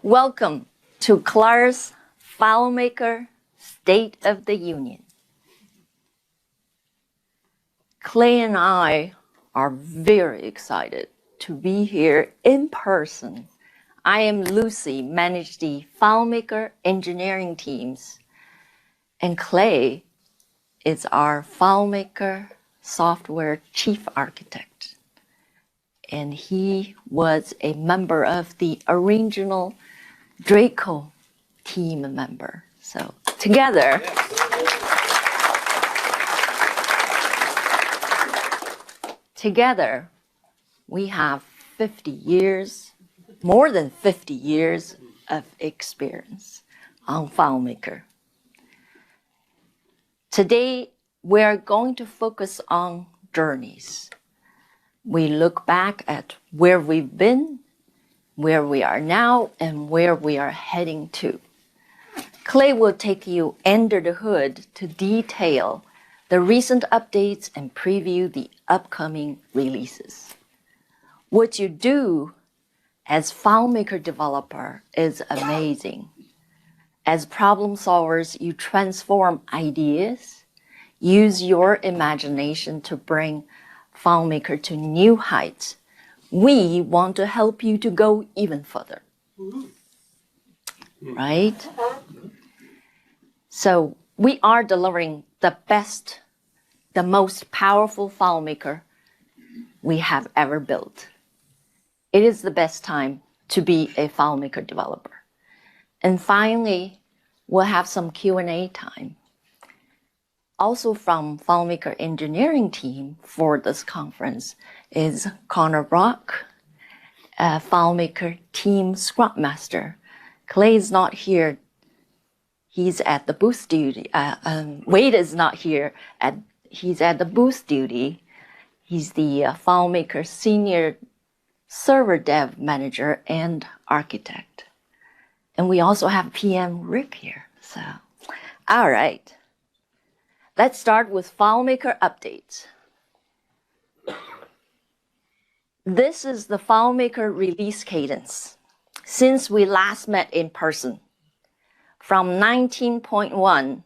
Welcome to Claris FileMaker State of the Union. Clay and I are very excited to be here in person. I am Lucy, manage the FileMaker engineering teams, and Clay is our FileMaker software chief architect. And he was a member of the original Draco team member. So together, we have 50 years, more than 50 years of experience on FileMaker. Today, we're going to focus on journeys. We look back at where we've been, where we are now, and where we are heading to. Clay will take you under the hood to detail the recent updates and preview the upcoming releases. What you do as FileMaker developer is amazing. As problem solvers, you transform ideas, use your imagination to bring FileMaker to new heights. We want to help you to go even further, right? So we are delivering the best, the most powerful FileMaker we have ever built. It is the best time to be a FileMaker developer. And finally, we'll have some Q&A time. Also from FileMaker engineering team for this conference is Connor Brock, FileMaker team Scrum Master. Clay is not here. He's at the booth duty. Wade is not here. He's at the booth duty. He's the FileMaker senior server dev manager and architect. And we also have PM Rick here. So, all right. Let's start with FileMaker updates. This is the FileMaker release cadence since we last met in person. From 19.1,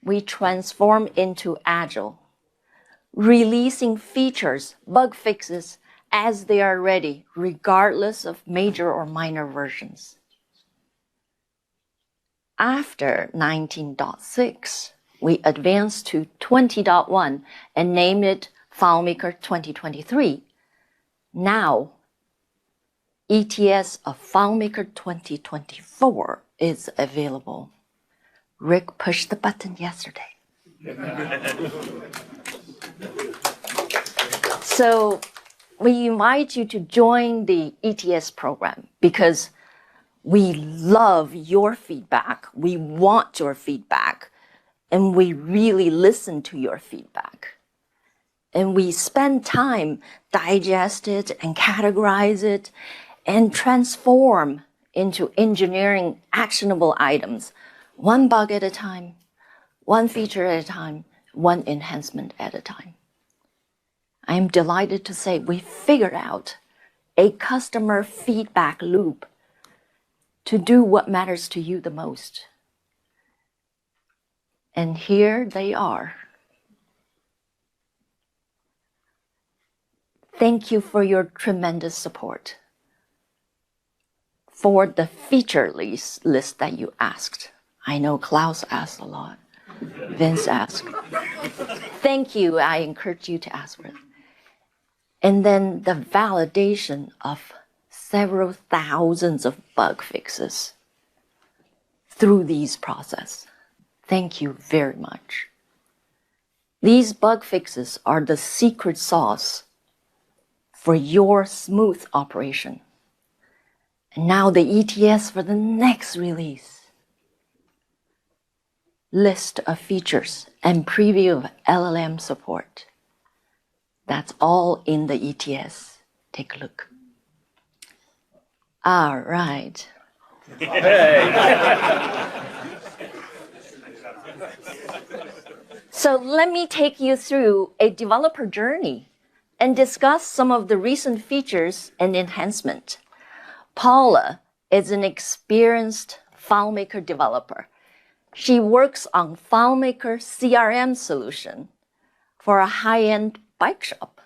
we transformed into Agile, releasing features, bug fixes as they are ready, regardless of major or minor versions. After 19.6, we advanced to 20.1 and named it FileMaker 2023. Now, ETS of FileMaker 2024 is available. Rick pushed the button yesterday. So we invite you to join the ETS program because we love your feedback. We want your feedback. And we really listen to your feedback. And we spend time digest it and categorize it and transform into engineering actionable items, one bug at a time, one feature at a time, one enhancement at a time. I am delighted to say we figured out a customer feedback loop to do what matters to you the most. And here they are. Thank you for your tremendous support. For the feature list that you asked. I know Klaus asked a lot. Vince asked. Thank you. I encourage you to ask for it. And then the validation of several thousands of bug fixes through these processes. Thank you very much. These bug fixes are the secret sauce for your smooth operation. And now the ETS for the next release. List of features and preview of LLM support. That's all in the ETS. Take a look. All right. So let me take you through a developer journey and discuss some of the recent features and enhancement. Paula is an experienced FileMaker developer. She works on FileMaker CRM solution for a high-end bike shop.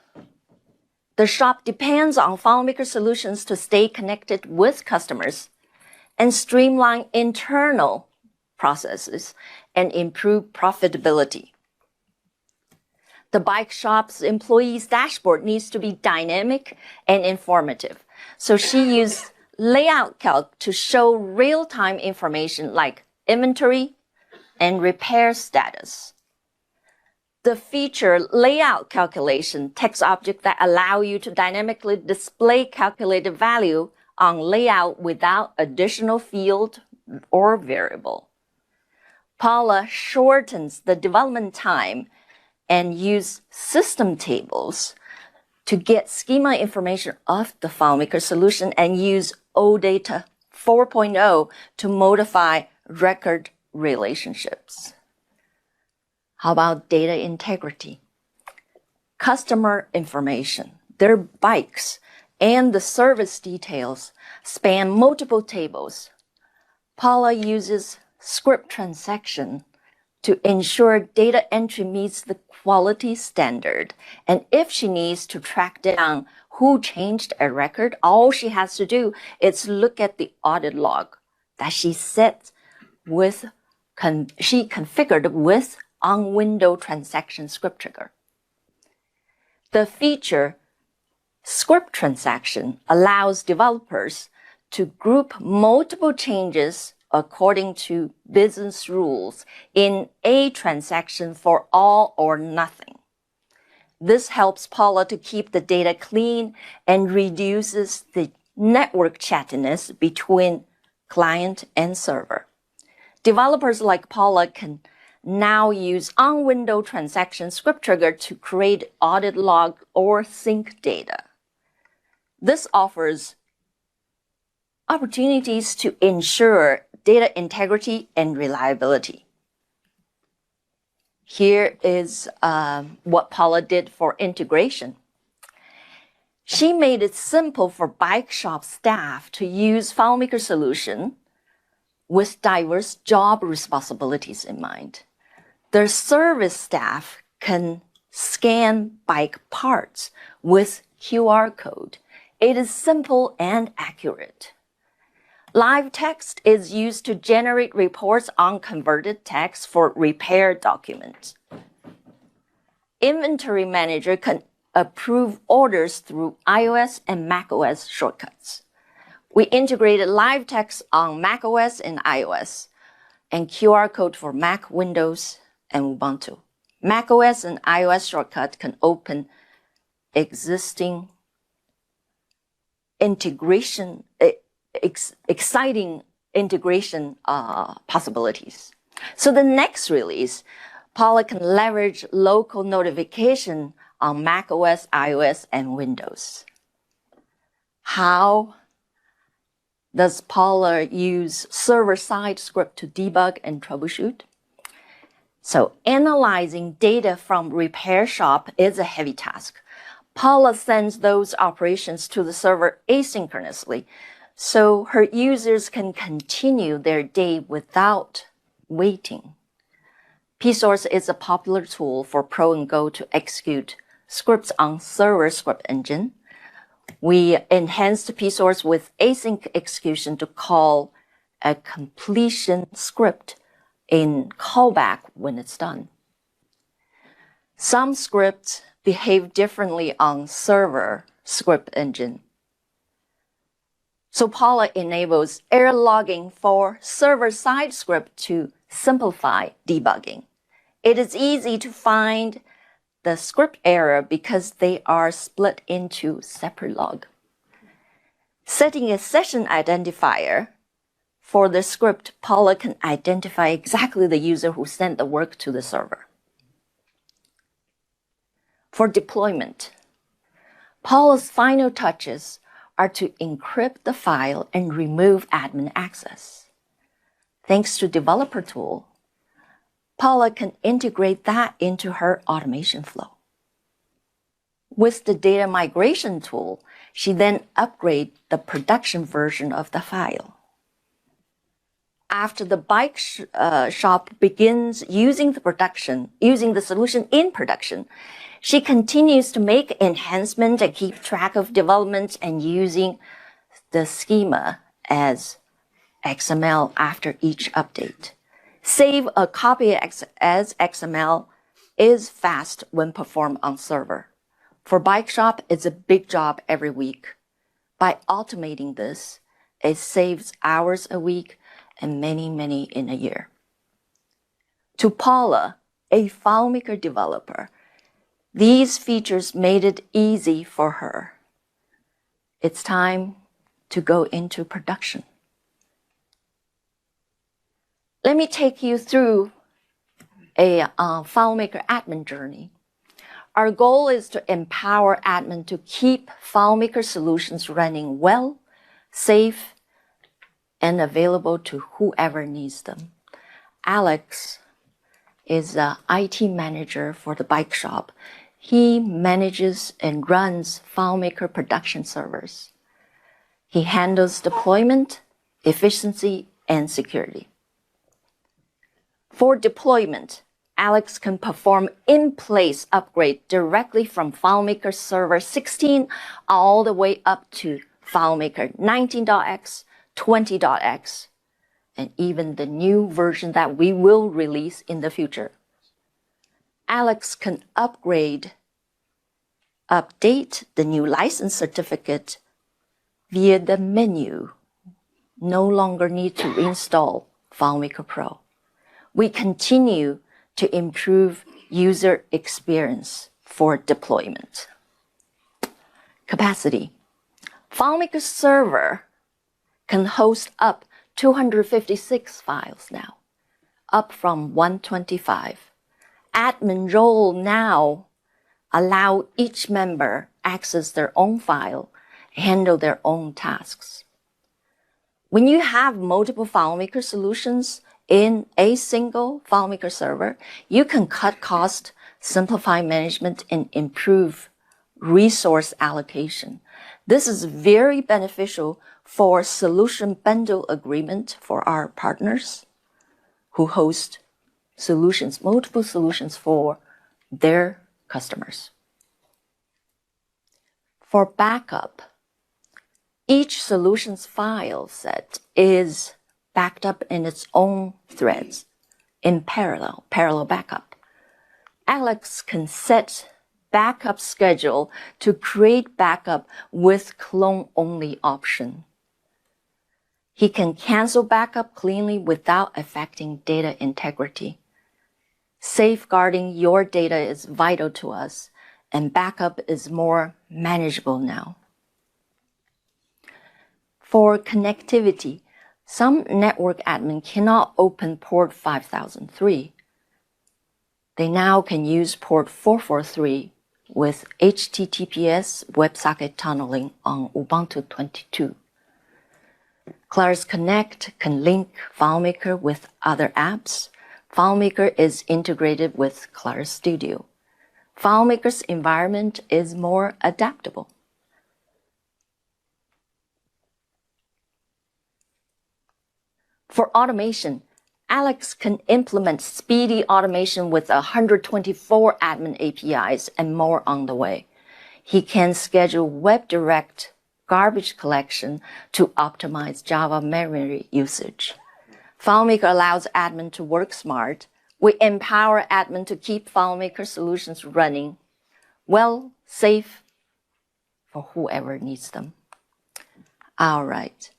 The shop depends on FileMaker solutions to stay connected with customers and streamline internal processes and improve profitability. The bike shop's employees' dashboard needs to be dynamic and informative. So she used layout calc to show real-time information like inventory and repair status. The feature layout calculation text object that allow you to dynamically display calculated value on layout without additional field or variable. Paula shortens the development time and use system tables to get schema information of the FileMaker solution and use OData 4.0 to modify record relationships. How about data integrity? Customer information, their bikes, and the service details span multiple tables. Paula uses script transaction to ensure data entry meets the quality standard. And if she needs to track down who changed a record, all she has to do is look at the audit log that she configured with on-window transaction script trigger. The feature script transaction allows developers to group multiple changes according to business rules in a transaction for all or nothing. This helps Paula to keep the data clean and reduces the network chattiness between client and server. Developers like Paula can now use on-window transaction script trigger to create audit log or sync data. This offers opportunities to ensure data integrity and reliability. Here is what Paula did for integration. She made it simple for bike shop staff to use FileMaker solution with diverse job responsibilities in mind. Their service staff can scan bike parts with QR code. It is simple and accurate. Live text is used to generate reports on converted text for repair documents. Inventory Manager can approve orders through iOS and macOS shortcuts. We integrated live text on macOS and iOS and QR code for Mac, Windows, and Ubuntu. macOS and iOS shortcut can open existing integration, exciting integration possibilities. So the next release, Paula can leverage local notification on macOS, iOS, and Windows. How does Paula use server-side script to debug and troubleshoot? So analyzing data from repair shop is a heavy task. Paula sends those operations to the server asynchronously, so her users can continue their day without waiting. pSource is a popular tool for Pro and Go to execute scripts on server script engine. We enhanced pSource with async execution to call a completion script in callback when it's done. Some scripts behave differently on server script engine. So Paula enables error logging for server-side script to simplify debugging. It is easy to find the script error because they are split into separate log. Setting a session identifier for the script, Paula can identify exactly the user who sent the work to the server. For deployment, Paula's final touches are to encrypt the file and remove admin access. Thanks to developer tool, Paula can integrate that into her automation flow. With the data migration tool, she then upgrades the production version of the file. After the bike shop begins using the solution in production, she continues to make enhancements and keep track of developments and using the schema as XML after each update. Save a copy as XML is fast when performed on server. For bike shop, it's a big job every week. By automating this, it saves hours a week and many in a year. To Paula, a FileMaker developer, these features made it easy for her. It's time to go into production. Let me take you through a FileMaker admin journey. Our goal is to empower admin to keep FileMaker solutions running well, safe, and available to whoever needs them. Alex is the IT manager for the bike shop. He manages and runs FileMaker production servers. He handles deployment, efficiency, and security. For deployment, Alex can perform in-place upgrade directly from FileMaker Server 16 all the way up to FileMaker 19.x, 20.x, and even the new version that we will release in the future. Alex can update the new license certificate via the menu. No longer need to install FileMaker Pro. We continue to improve user experience for deployment. Capacity. FileMaker Server can host up 256 files now, up from 125. Admin role now allow each member access their own file, handle their own tasks. When you have multiple FileMaker solutions in a single FileMaker server, you can cut cost, simplify management, and improve resource allocation. This is very beneficial for solution bundle agreement for our partners who host solutions, multiple solutions for their customers. For backup, each solution's file set is backed up in its own threads in parallel backup. Alex can set backup schedule to create backup with clone-only option. He can cancel backup cleanly without affecting data integrity. Safeguarding your data is vital to us, and backup is more manageable now. For connectivity, some network admin cannot open port 5003. They now can use port 443 with HTTPS WebSocket tunneling on Ubuntu 22. Claris Connect can link FileMaker with other apps. FileMaker is integrated with Claris Studio. FileMaker's environment is more adaptable. For automation, Alex can implement speedy automation with 124 admin APIs and more on the way. He can schedule WebDirect garbage collection to optimize Java memory usage. FileMaker allows admin to work smart. We empower admin to keep FileMaker solutions running well, safe for whoever needs them. All right.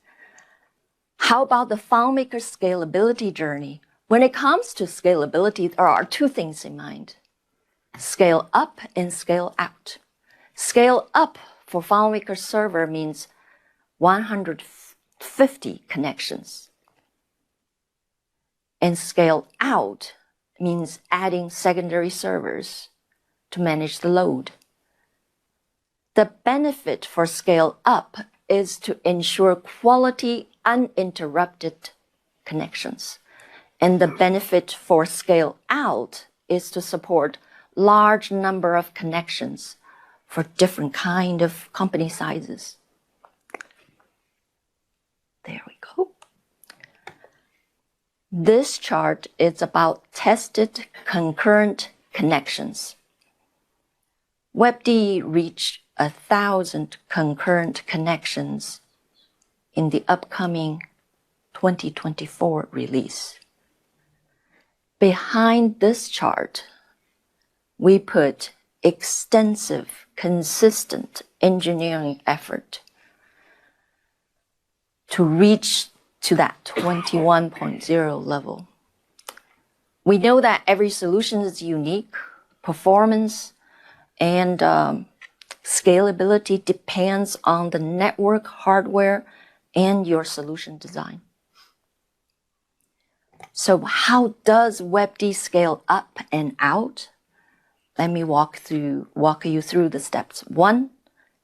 How about the FileMaker scalability journey? When it comes to scalability, there are two things in mind: scale up and scale out. Scale up for FileMaker Server means 150 connections. And scale out means adding secondary servers to manage the load. The benefit for scale up is to ensure quality, uninterrupted connections. And the benefit for scale out is to support large number of connections for different kind of company sizes. There we go. This chart is about tested concurrent connections. WebD reached 1,000 concurrent connections in the upcoming 2024 release. Behind this chart, we put extensive, consistent engineering effort to reach to that 21.0 level. We know that every solution is unique. Performance and scalability depends on the network, hardware, and your solution design. So how does WebD scale up and out? Let me walk you through the steps. 1,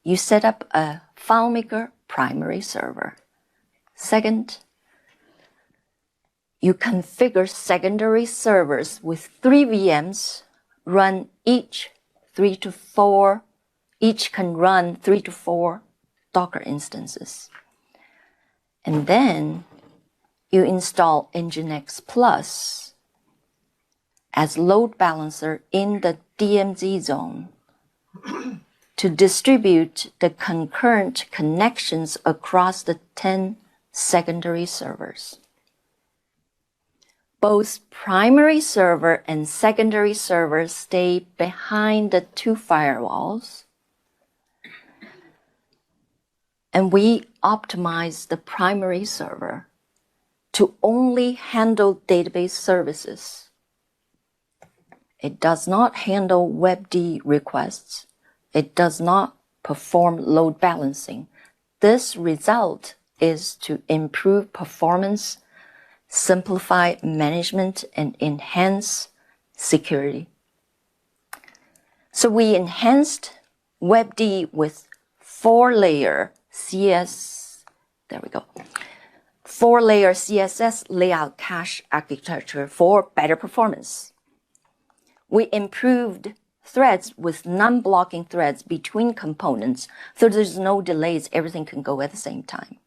you set up a FileMaker primary server. 2nd, you configure secondary servers with 3 VMs, run each can run 3 to 4 Docker instances. And then you install Nginx Plus as load balancer in the DMZ zone to distribute the concurrent connections across the 10 secondary servers. Both primary server and secondary servers stay behind the 2 firewalls. And we optimize the primary server to only handle database services. It does not handle WebD requests. It does not perform load balancing. This result is to improve performance, simplify management, and enhance security. So we enhanced WebD with 4-layer 4-layer CSS layout cache architecture for better performance. We improved threads with non-blocking threads between components, so there's no delays, everything can go at the same time.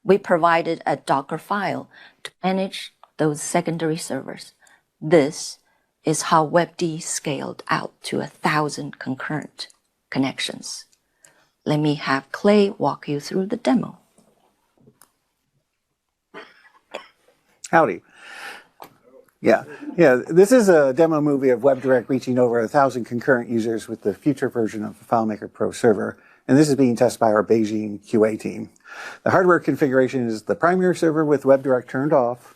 We provided a Docker file to manage those secondary servers. This is how WebD scaled out to 1,000 concurrent connections. Let me have Clay walk you through the demo. Howdy. Yeah, this is a demo movie of WebDirect reaching over 1,000 concurrent users with the future version of the FileMaker Pro server. And this is being tested by our Beijing QA team. The hardware configuration is the primary server with WebDirect turned off.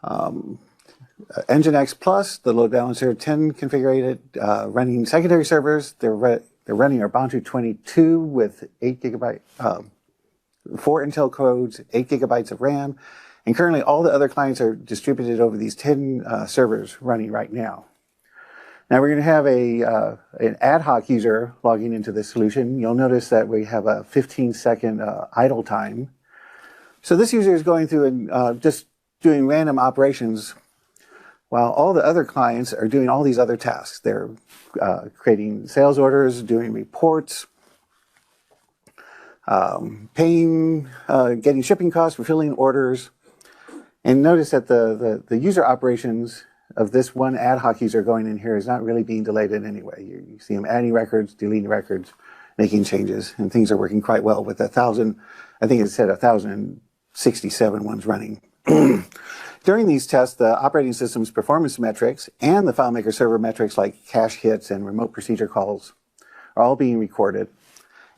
Nginx Plus, the load balancer 10 configured, running secondary servers. They're running our Ubuntu 22 with 8 GB, 4 Intel codes, 8 GB of RAM. And currently all the other clients are distributed over these 10 servers running right now. Now we're going to have an ad hoc user logging into this solution. You'll notice that we have a 15-second idle time. So this user is going through and just doing random operations while all the other clients are doing all these other tasks. They're creating sales orders, doing reports, paying, getting shipping costs, fulfilling orders. And notice that the user operations of this one ad hoc user going in here is not really being delayed in any way. You see them adding records, deleting records, making changes, and things are working quite well with 1,000, I think it said 1,067 ones running. During these tests, the operating system's performance metrics and the FileMaker server metrics like cache hits and remote procedure calls are all being recorded.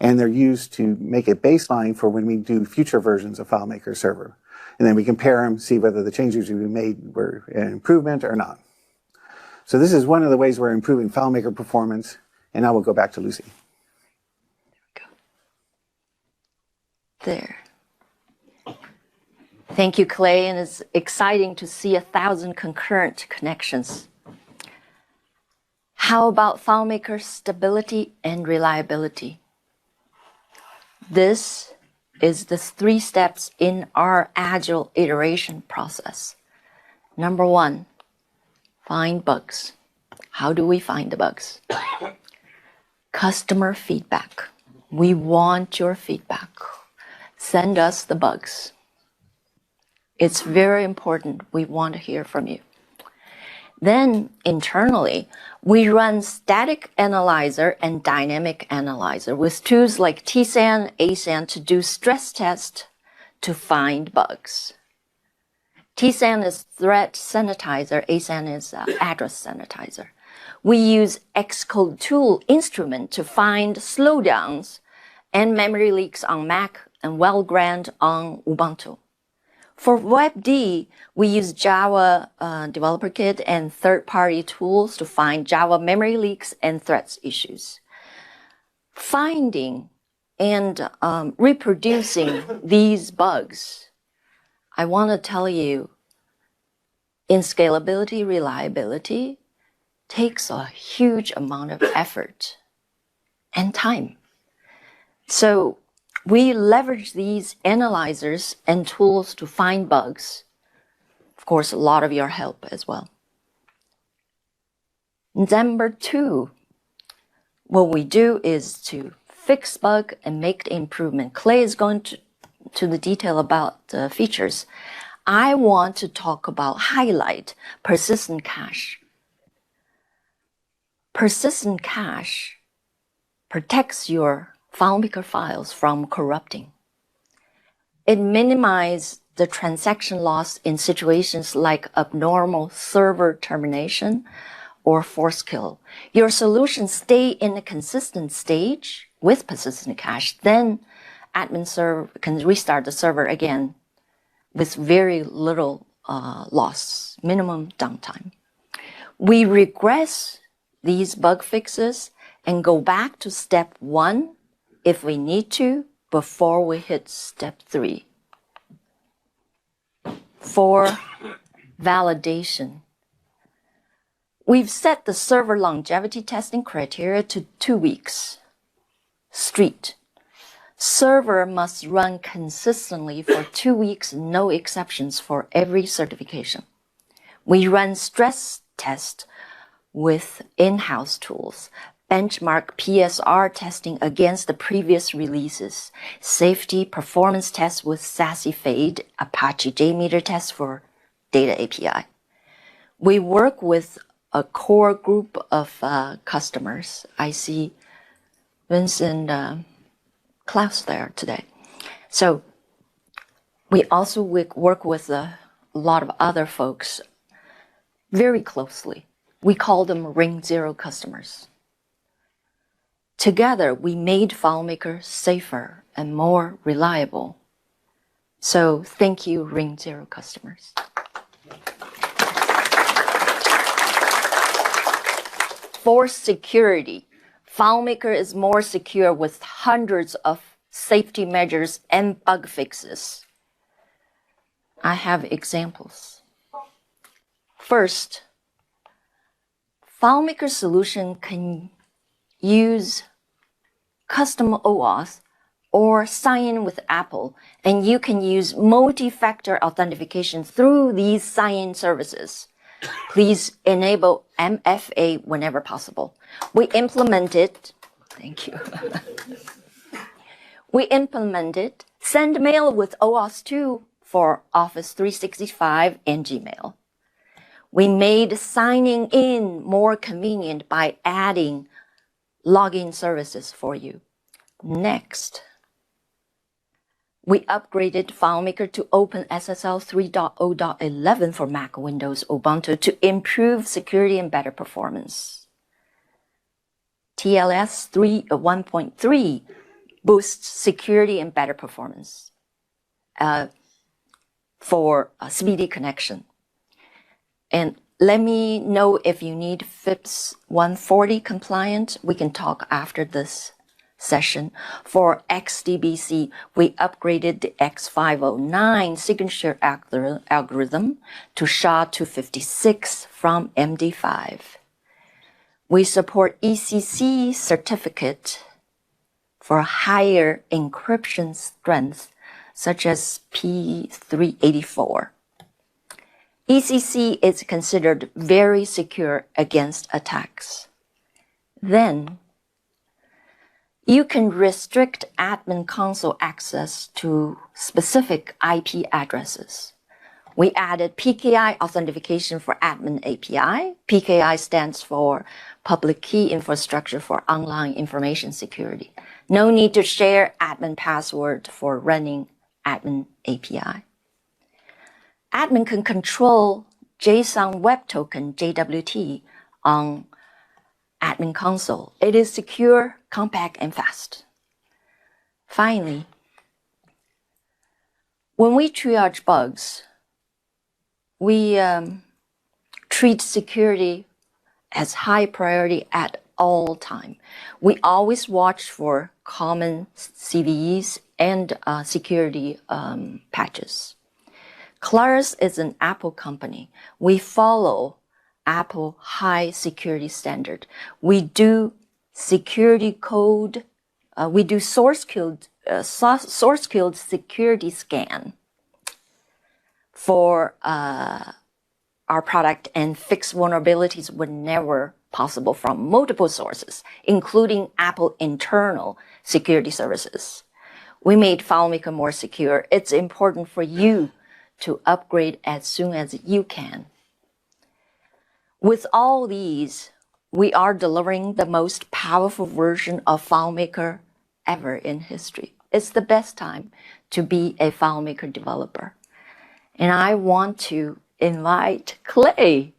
And they're used to make a baseline for when we do future versions of FileMaker server. And then we compare them, see whether the changes we made were an improvement or not. So this is one of the ways we're improving FileMaker performance. And now we'll go back to Lucy. There. Thank you, Clay. And it's exciting to see 1,000 concurrent connections. How about FileMaker stability and reliability? This is the 3 steps in our agile iteration process. Number 1, find bugs. How do we find the bugs? Customer feedback. We want your feedback. Send us the bugs. It's very important. We want to hear from you. Then internally, we run static analyzer and dynamic analyzer with tools like TSAN, ASAN to do stress test to find bugs. TSAN is threat sanitizer, ASAN is address sanitizer. We use Xcode tool instrument to find slowdowns and memory leaks on Mac and Valgrind on Ubuntu. For WebD, we use Java Developer Kit and third-party tools to find Java memory leaks and threats issues. Finding and reproducing these bugs, I want to tell you, in scalability, reliability, takes a huge amount of effort and time. So we leverage these analyzers and tools to find bugs. Of course, a lot of your help as well. Number 2, what we do is to fix bug and make the improvement. Clay is going to the detail about the features. I want to talk about highlight persistent cache. Persistent cache protects your FileMaker files from corrupting. It minimizes the transaction loss in situations like abnormal server termination or force kill. Your solution stay in a consistent stage with persistent cache, then admin server can restart the server again with very little loss, minimum downtime. We regress these bug fixes and go back to step 1 if we need to before we hit step 3. For validation, we've set the server longevity testing criteria to 2 weeks. Street. Server must run consistently for 2 weeks, no exceptions for every certification. We run stress tests with in-house tools, benchmark PSR testing against the previous releases, safety performance tests with SASE Fade, Apache JMeter tests for data API. We work with a core group of customers. I see Vince and Klaus there today. So we also work with a lot of other folks very closely. We call them Ring 0 customers. Together, we made FileMaker safer and more reliable. So thank you, Ring 0 customers. For security, FileMaker is more secure with hundreds of safety measures and bug fixes. I have examples. First, FileMaker solution can use custom OAuth or sign in with Apple, and you can use multi-factor authentication through these sign-in services. Please enable MFA whenever possible. We implemented, thank you. We implemented send mail with OAuth 2 for Office 365 and Gmail. We made signing in more convenient by adding login services for you. Next, we upgraded FileMaker to OpenSSL 3.0.11 for Mac, Windows, Ubuntu to improve security and better performance. TLS 1.3 boosts security and better performance for a speedy connection. And let me know if you need FIPS 140 compliant. We can talk after this session. For XDBC, we upgraded the X509 signature algorithm to SHA-256 from MD5. We support ECC certificate for higher encryption strength, such as P384. ECC is considered very secure against attacks. Then, You can restrict admin console access to specific IP addresses. We added PKI authentication for admin API. PKI stands for Public Key Infrastructure for Online Information Security. No need to share admin password for running admin API. Admin can control JSON Web Token, JWT, on admin console. It is secure, compact, and fast. Finally, when we triage bugs, we treat security as high priority at all time. We always watch for common CVEs and security patches. Claris is an Apple company. We follow Apple high security standard. We do security code. We do source code security scan for our product and fix vulnerabilities whenever possible from multiple sources, including Apple internal security services. We made FileMaker more secure. It's important for you to upgrade as soon as you can. With all these, we are delivering the most powerful version of FileMaker ever in history. It's the best time to be a FileMaker developer. And I want to invite Clay,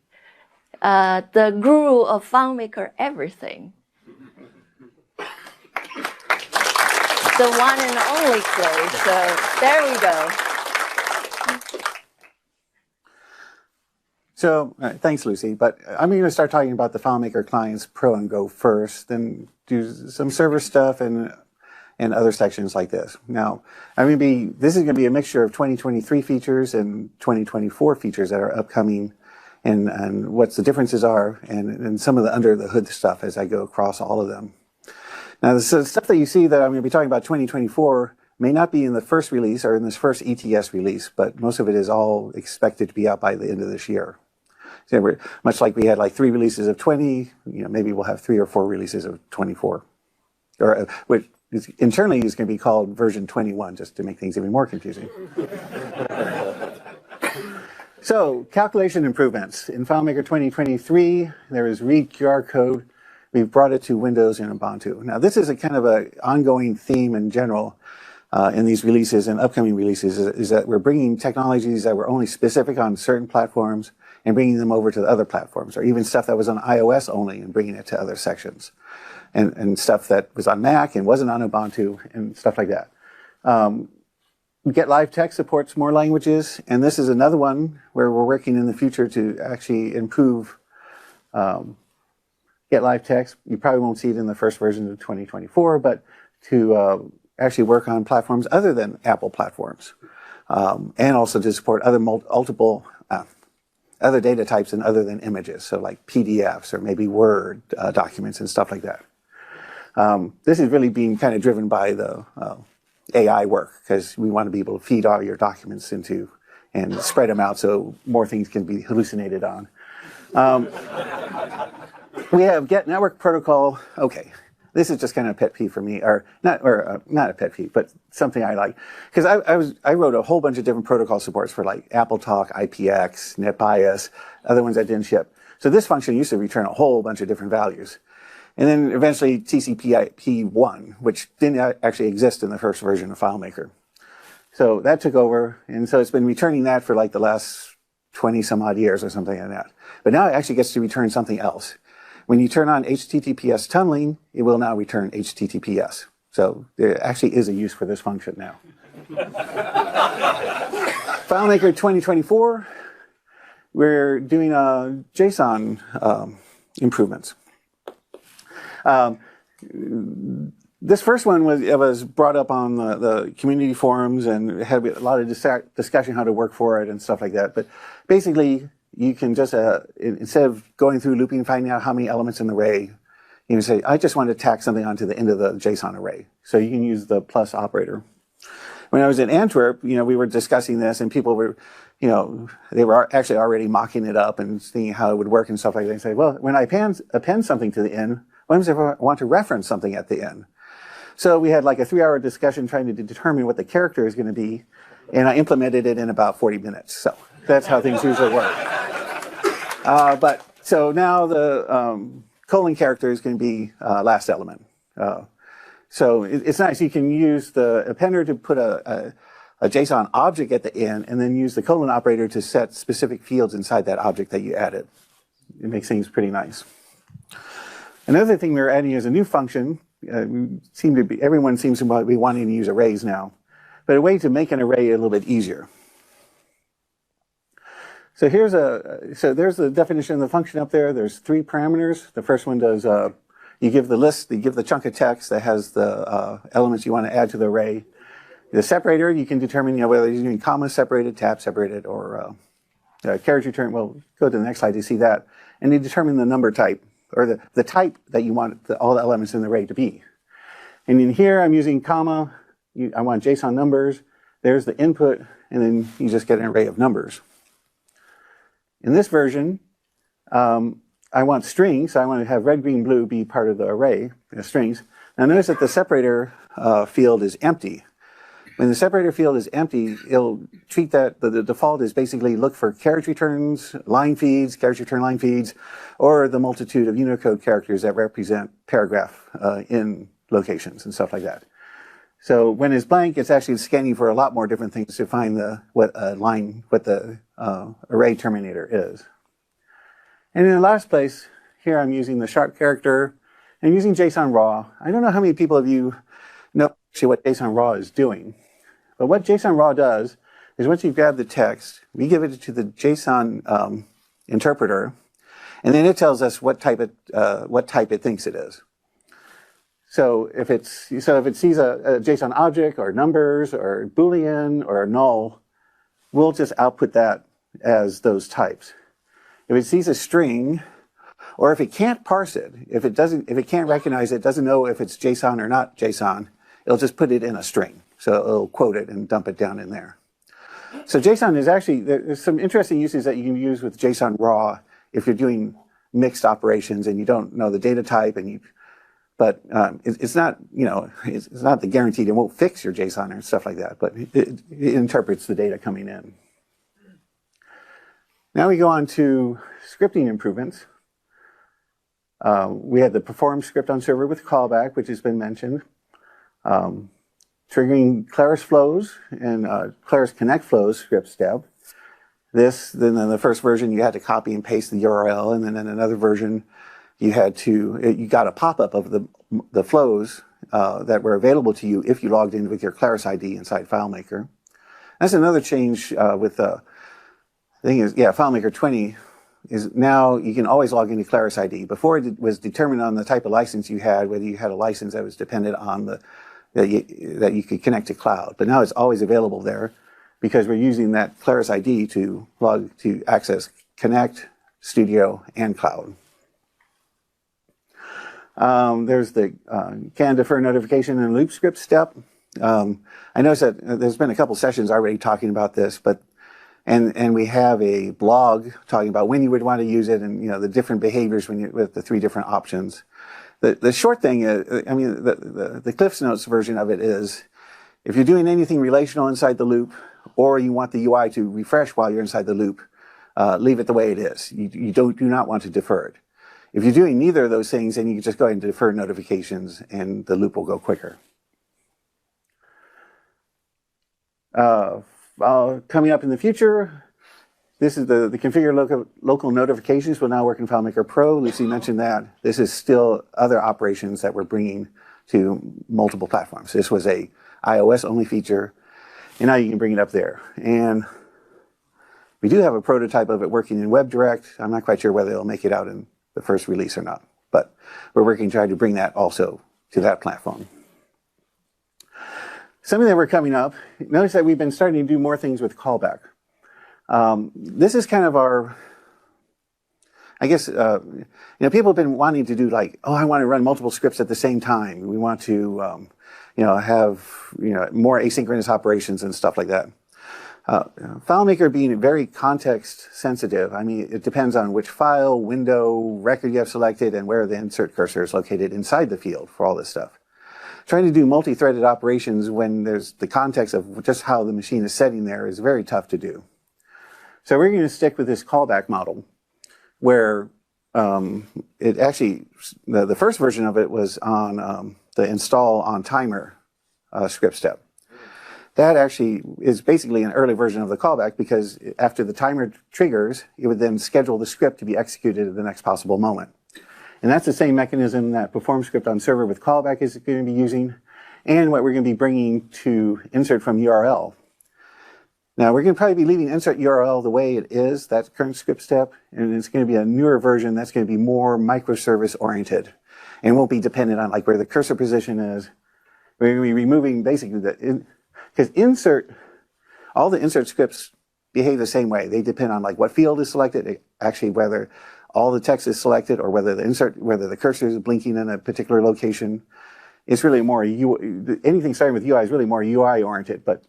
the guru of FileMaker everything. The one and only Clay. So there we go. So thanks, Lucy. But I'm going to start talking about the FileMaker Clients Pro and Go first, then do some server stuff and other sections like this. Now, this is going to be a mixture of 2023 features and 2024 features that are upcoming, and what the differences are, and some of the under the hood stuff as I go across all of them. Now, the stuff that you see that I'm going to be talking about 2024 may not be in the first release or in this first ETS release, but most of it is all expected to be out by the end of this year. So much like we had like 3 releases of 20, maybe we'll have 3 or 4 releases of 24, or which internally is going to be called version 21, just to make things even more confusing. So, calculation improvements. In FileMaker 2023, there is read QR code. We've brought it to Windows and Ubuntu. Now, this is a kind of an ongoing theme in general in these releases and upcoming releases, is that we're bringing technologies that were only specific on certain platforms and bringing them over to the other platforms, or even stuff that was on iOS only and bringing it to other sections, and stuff that was on Mac and wasn't on Ubuntu and stuff like that. Get Live Text supports more languages, and this is another one where we're working in the future to actually improve Get Live Text. You probably won't see it in the first version of 2024, but to actually work on platforms other than Apple platforms, and also to support other multiple other data types and other than images, so like PDFs or maybe Word documents and stuff like that. This is really being kind of driven by the AI work, because we want to be able to feed all your documents into and spread them out so more things can be hallucinated on. We have Get Network Protocol. Okay, this is just kind of a pet peeve for me, or not a pet peeve, but something I like, because I wrote a whole bunch of different protocol supports for like AppleTalk, IPX, NetBIOS, other ones that didn't ship. So this function used to return a whole bunch of different values. And then eventually TCP/IP1, which didn't actually exist in the first version of FileMaker. So that took over, and so it's been returning that for like the last 20 some odd years or something like that. But now it actually gets to return something else. When you turn on HTTPS tunneling, it will now return HTTPS. So there actually is a use for this function now. FileMaker 2024, we're doing JSON improvements. This first one was brought up on the community forums and had a lot of discussion how to work for it and stuff like that. But basically, you can just, instead of going through looping and finding out how many elements in the array, you can say, I just want to tack something onto the end of the JSON array. So you can use the plus operator. When I was in Antwerp, we were discussing this, and people were, they were actually already mocking it up and seeing how it would work and stuff like that. And say, well, when I append something to the end, what happens if I want to reference something at the end? So we had like a 3-hour discussion trying to determine what the character is going to be, and I implemented it in about 40 minutes. So that's how things usually work. But so now the colon character is going to be last element. So it's nice. You can use the appender to put a JSON object at the end, and then use the colon operator to set specific fields inside that object that you added. It makes things pretty nice. Another thing we're adding is a new function. Everyone seems to be wanting to use arrays now, but a way to make an array a little bit easier. So there's the definition of the function up there. There's 3 parameters. The first one does, you give the list, you give the chunk of text that has the elements you want to add to the array. The separator, you can determine whether you're doing comma separated, tab separated, or carriage return. Well, go to the next slide to see that. And you determine the number type, or the type that you want all the elements in the array to be. And in here, I'm using comma. I want JSON numbers. There's the input, and then you just get an array of numbers. In this version, I want strings. So I want to have red, green, blue be part of the array, the strings. Now notice that the separator field is empty. When the separator field is empty, it'll treat that, the default is basically look for carriage returns, line feeds, carriage return line feeds, or the multitude of Unicode characters that represent paragraph in locations and stuff like that. So when it's blank, it's actually scanning for a lot more different things to find what the array terminator is. And in the last place, here I'm using the sharp character. I'm using JSON raw. I don't know how many people of you know actually what JSON raw is doing. But what JSON raw does is once you grab the text, we give it to the JSON interpreter, and then it tells us what type it thinks it is. So if it sees a JSON object or numbers or Boolean or null, we'll just output that as those types. If it sees a string, or if it can't parse it, if it can't recognize it, doesn't know if it's JSON or not JSON, it'll just put it in a string. So it'll quote it and dump it down in there. So JSON is actually, there's some interesting uses that you can use with JSON raw if you're doing mixed operations and you don't know the data type, but it's not, it's not the guaranteed it won't fix your JSON or stuff like that, but it interprets the data coming in. Now we go on to scripting improvements. We had the perform script on server with callback, which has been mentioned. Triggering Claris flows and Claris connect flows script step. Then in the first version, you had to copy and paste the URL, and then in another version, you got a pop-up of the flows that were available to you if you logged in with your Claris ID inside FileMaker. That's another change with the thing is, FileMaker 20 is now you can always log into Claris ID. Before it was determined on the type of license you had, whether you had a license that was dependent on that you could connect to cloud. But now it's always available there because we're using that Claris ID to access Connect, Studio, and Cloud. There's the can defer notification and loop script step. I noticed that there's been a couple sessions already talking about this, and we have a blog talking about when you would want to use it and the different behaviors with the 3 different options. The short thing is, the Cliffs Notes version of it is, if you're doing anything relational inside the loop, or you want the UI to refresh while you're inside the loop, leave it the way it is. You do not want to defer it. If you're doing neither of those things, then you can just go ahead and defer notifications, and the loop will go quicker. Coming up in the future, this is the configure local notifications will now work in FileMaker Pro. Lucy mentioned that. This is still other operations that we're bringing to multiple platforms. This was a iOS-only feature, and now you can bring it up there. And we do have a prototype of it working in WebDirect. I'm not quite sure whether it'll make it out in the first release or not, but we're working to try to bring that also to that platform. Something that we're coming up, notice that we've been starting to do more things with callback. This is kind of our, I guess, people have been wanting to do I want to run multiple scripts at the same time. We want to, have, more asynchronous operations and stuff like that. FileMaker being very context sensitive, it depends on which file, window, record you have selected and where the insert cursor is located inside the field for all this stuff. trying to do multi-threaded operations when there's the context of just how the machine is setting there is very tough to do. So we're going to stick with this callback model, where it actually, the first version of it was on the install on timer script step. That actually is basically an early version of the callback, because after the timer triggers, it would then schedule the script to be executed at the next possible moment. And that's the same mechanism that perform script on server with callback is going to be using, and what we're going to be bringing to insert from URL. Now, we're going to probably be leaving insert URL the way it is, that current script step, and it's going to be a newer version that's going to be more microservice oriented and won't be dependent on like where the cursor position is. We're going to be removing basically because all the insert scripts behave the same way. They depend on like what field is selected, actually whether all the text is selected or whether the cursor is blinking in a particular location. It's really more, anything starting with UI is really more UI oriented, but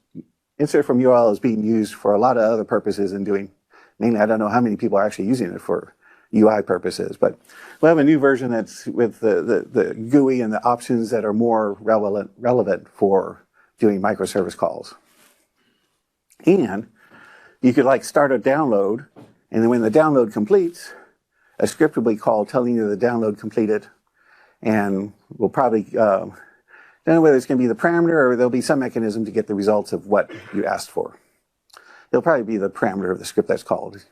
insert from URL is being used for a lot of other purposes and doing, mainly I don't know how many people are actually using it for UI purposes, but we'll have a new version that's with the GUI and the options that are more relevant for doing microservice calls. And you could like start a download, and then when the download completes, a script will be called telling you the download completed, and we'll probably, don't know whether it's going to be the parameter or there'll be some mechanism to get the results of what you asked for. It'll probably be the parameter of the script that's called.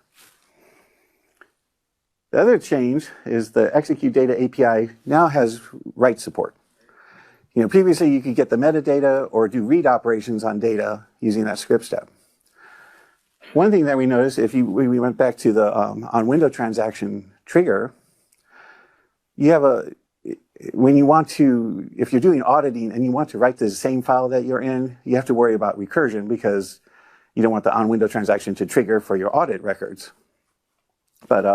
The other change is the execute data API now has write support. You know, previously you could get the metadata or do read operations on data using that script step. One thing that we noticed, if we went back to the on window transaction trigger, you have when you want to, if you're doing auditing and you want to write the same file that you're in, you have to worry about recursion because you don't want the on window transaction to trigger for your audit records. But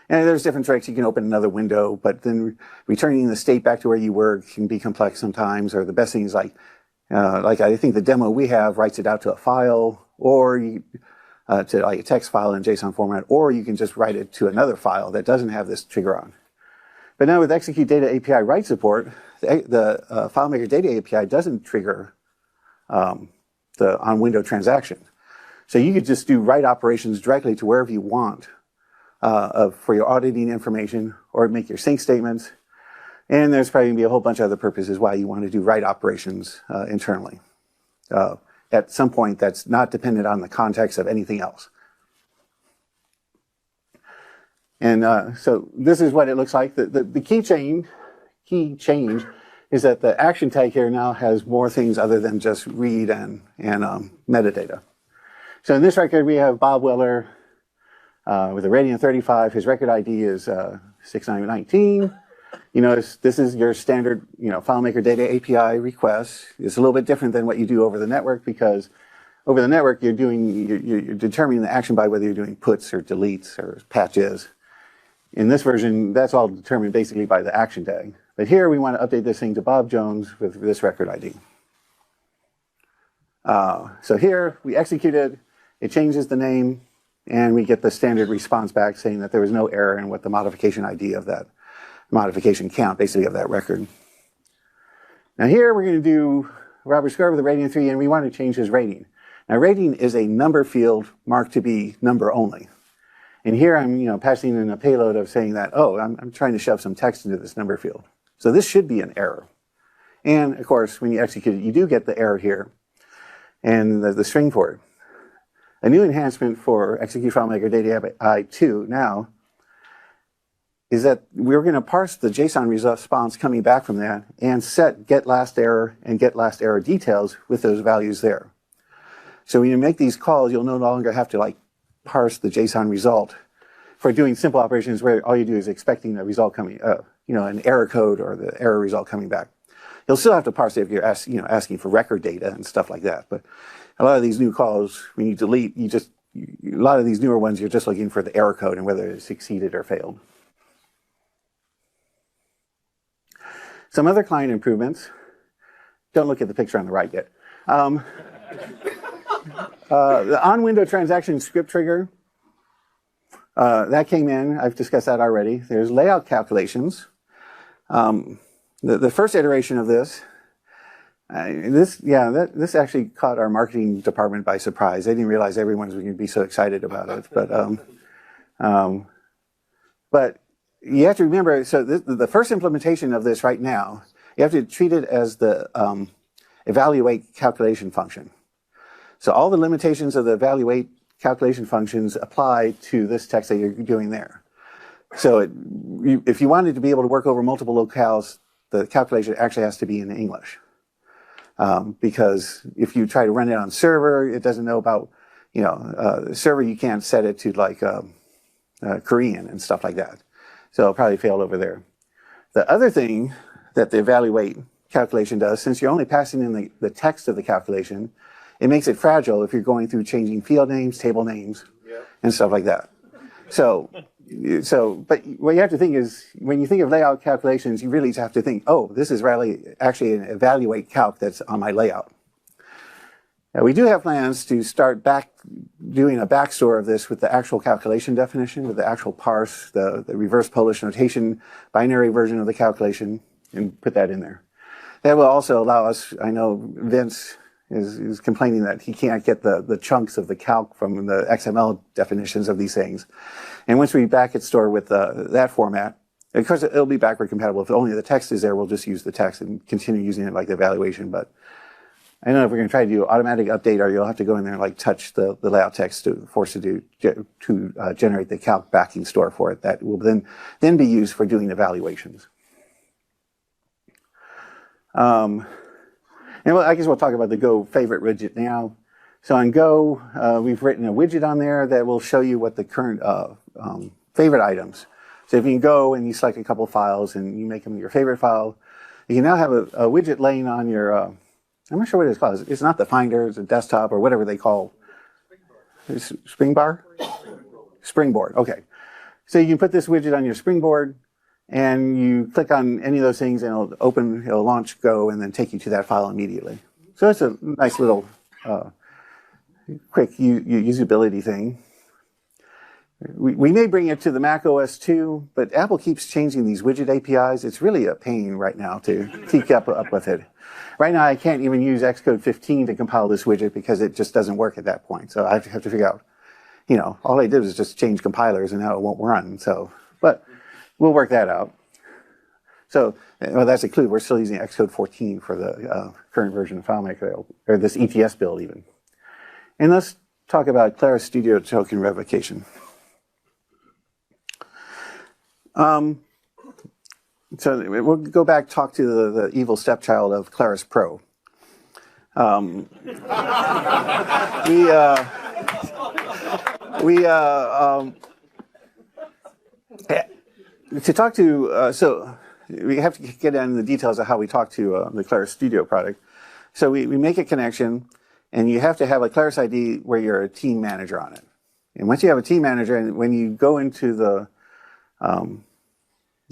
and there's different tricks. You can open another window, but then returning the state back to where you were can be complex sometimes. Or the best thing is like I think the demo we have writes it out to a file, or to like a text file in JSON format, or you can just write it to another file that doesn't have this trigger on. But now with execute data API write support, the FileMaker data API doesn't trigger the on window transaction. So you could just do write operations directly to wherever you want for your auditing information, or make your sync statements. And there's probably going to be a whole bunch of other purposes why you want to do write operations internally. At some point that's not dependent on the context of anything else. And so this is what it looks like. The key change is that the action tag here now has more things other than just read and metadata. So in this record, we have Bob Weller with a rating of 35. His record ID is 6919. You notice this is your standard, FileMaker data API request. It's a little bit different than what you do over the network, because over the network, you're determining the action by whether you're doing puts or deletes or patches. In this version, that's all determined basically by the action tag. But here we want to update this thing to Bob Jones with this record ID. So here we execute it, it changes the name, and we get the standard response back saying that there was no error in what the modification ID of that modification count, basically of that record. Now here we're going to do Robert Score with a rating of 3, and we want to change his rating. Now rating is a number field marked to be number only. And here I'm passing in a payload of saying that, oh, I'm trying to shove some text into this number field. So this should be an error. And of course, when you execute it, you do get the error here and the string for it. A new enhancement for execute FileMaker data API 2 now is that we're going to parse the JSON response coming back from that and set get last error and get last error details with those values there. So when you make these calls, you'll no longer have to parse the JSON result for doing simple operations where all you do is expecting a result coming, an error code or the error result coming back. You'll still have to parse it if you're asking for record data and stuff like that. But a lot of these new calls, when you delete, a lot of these newer ones, you're just looking for the error code and whether it succeeded or failed. Some other client improvements. Don't look at the picture on the right yet. The on-window transaction script trigger, that came in. I've discussed that already. There's layout calculations. The first iteration of this This actually caught our marketing department by surprise. They didn't realize everyone was going to be so excited about it. But you have to remember, so the first implementation of this right now, you have to treat it as the evaluate calculation function. So all the limitations of the evaluate calculation functions apply to this text that you're doing there. So if you wanted to be able to work over multiple locales, the calculation actually has to be in English. Because if you try to run it on server, it doesn't know about, server, you can't set it to like Korean and stuff like that. So it'll probably fail over there. The other thing that the evaluate calculation does, since you're only passing in the text of the calculation, it makes it fragile if you're going through changing field names, table names, and stuff like that. But what you have to think is, when you think of layout calculations, you really have to think, oh, this is really actually an evaluate calc that's on my layout. Now, we do have plans to start doing a backstore of this with the actual calculation definition, with the actual parse, the reverse Polish notation, binary version of the calculation, and put that in there. That will also allow us, I know Vince is complaining that he can't get the chunks of the calc from the XML definitions of these things. And once we back it store with that format, of course it'll be backward compatible. If only the text is there, we'll just use the text and continue using it like the evaluation. But I don't know if we're going to try to do automatic update, or you'll have to go in there and like touch the layout text to force it to generate the calc backing store for it. That will then be used for doing evaluations. And I guess we'll talk about the Go favorite widget now. So on Go, we've written a widget on there that will show you what the current favorite items. So if you can go and you select a couple files and you make them your favorite file, you can now have a widget laying on your, I'm not sure what it's called. It's not the Finder, it's a desktop or whatever they call Springbar? Springboard, okay. So you can put this widget on your Springboard, and you click on any of those things and it'll launch Go and then take you to that file immediately. So it's a nice little quick usability thing. We may bring it to the Mac OS too, but Apple keeps changing these widget APIs. It's really a pain right now to keep up with it. Right now I can't even use Xcode 15 to compile this widget because it just doesn't work at that point. So I have to figure out, all I did was just change compilers and now it won't run. But we'll work that out. So, that's a clue. We're still using Xcode 14 for the current version of FileMaker, or this ETS build even. And let's talk about Claris Studio token revocation. So we'll go back, talk to the evil stepchild of Claris Pro. To talk to, so we have to get into the details of how we talk to the Claris Studio product. So we make a connection, and you have to have a Claris ID where you're a team manager on it. And once you have a team manager, and when you go into the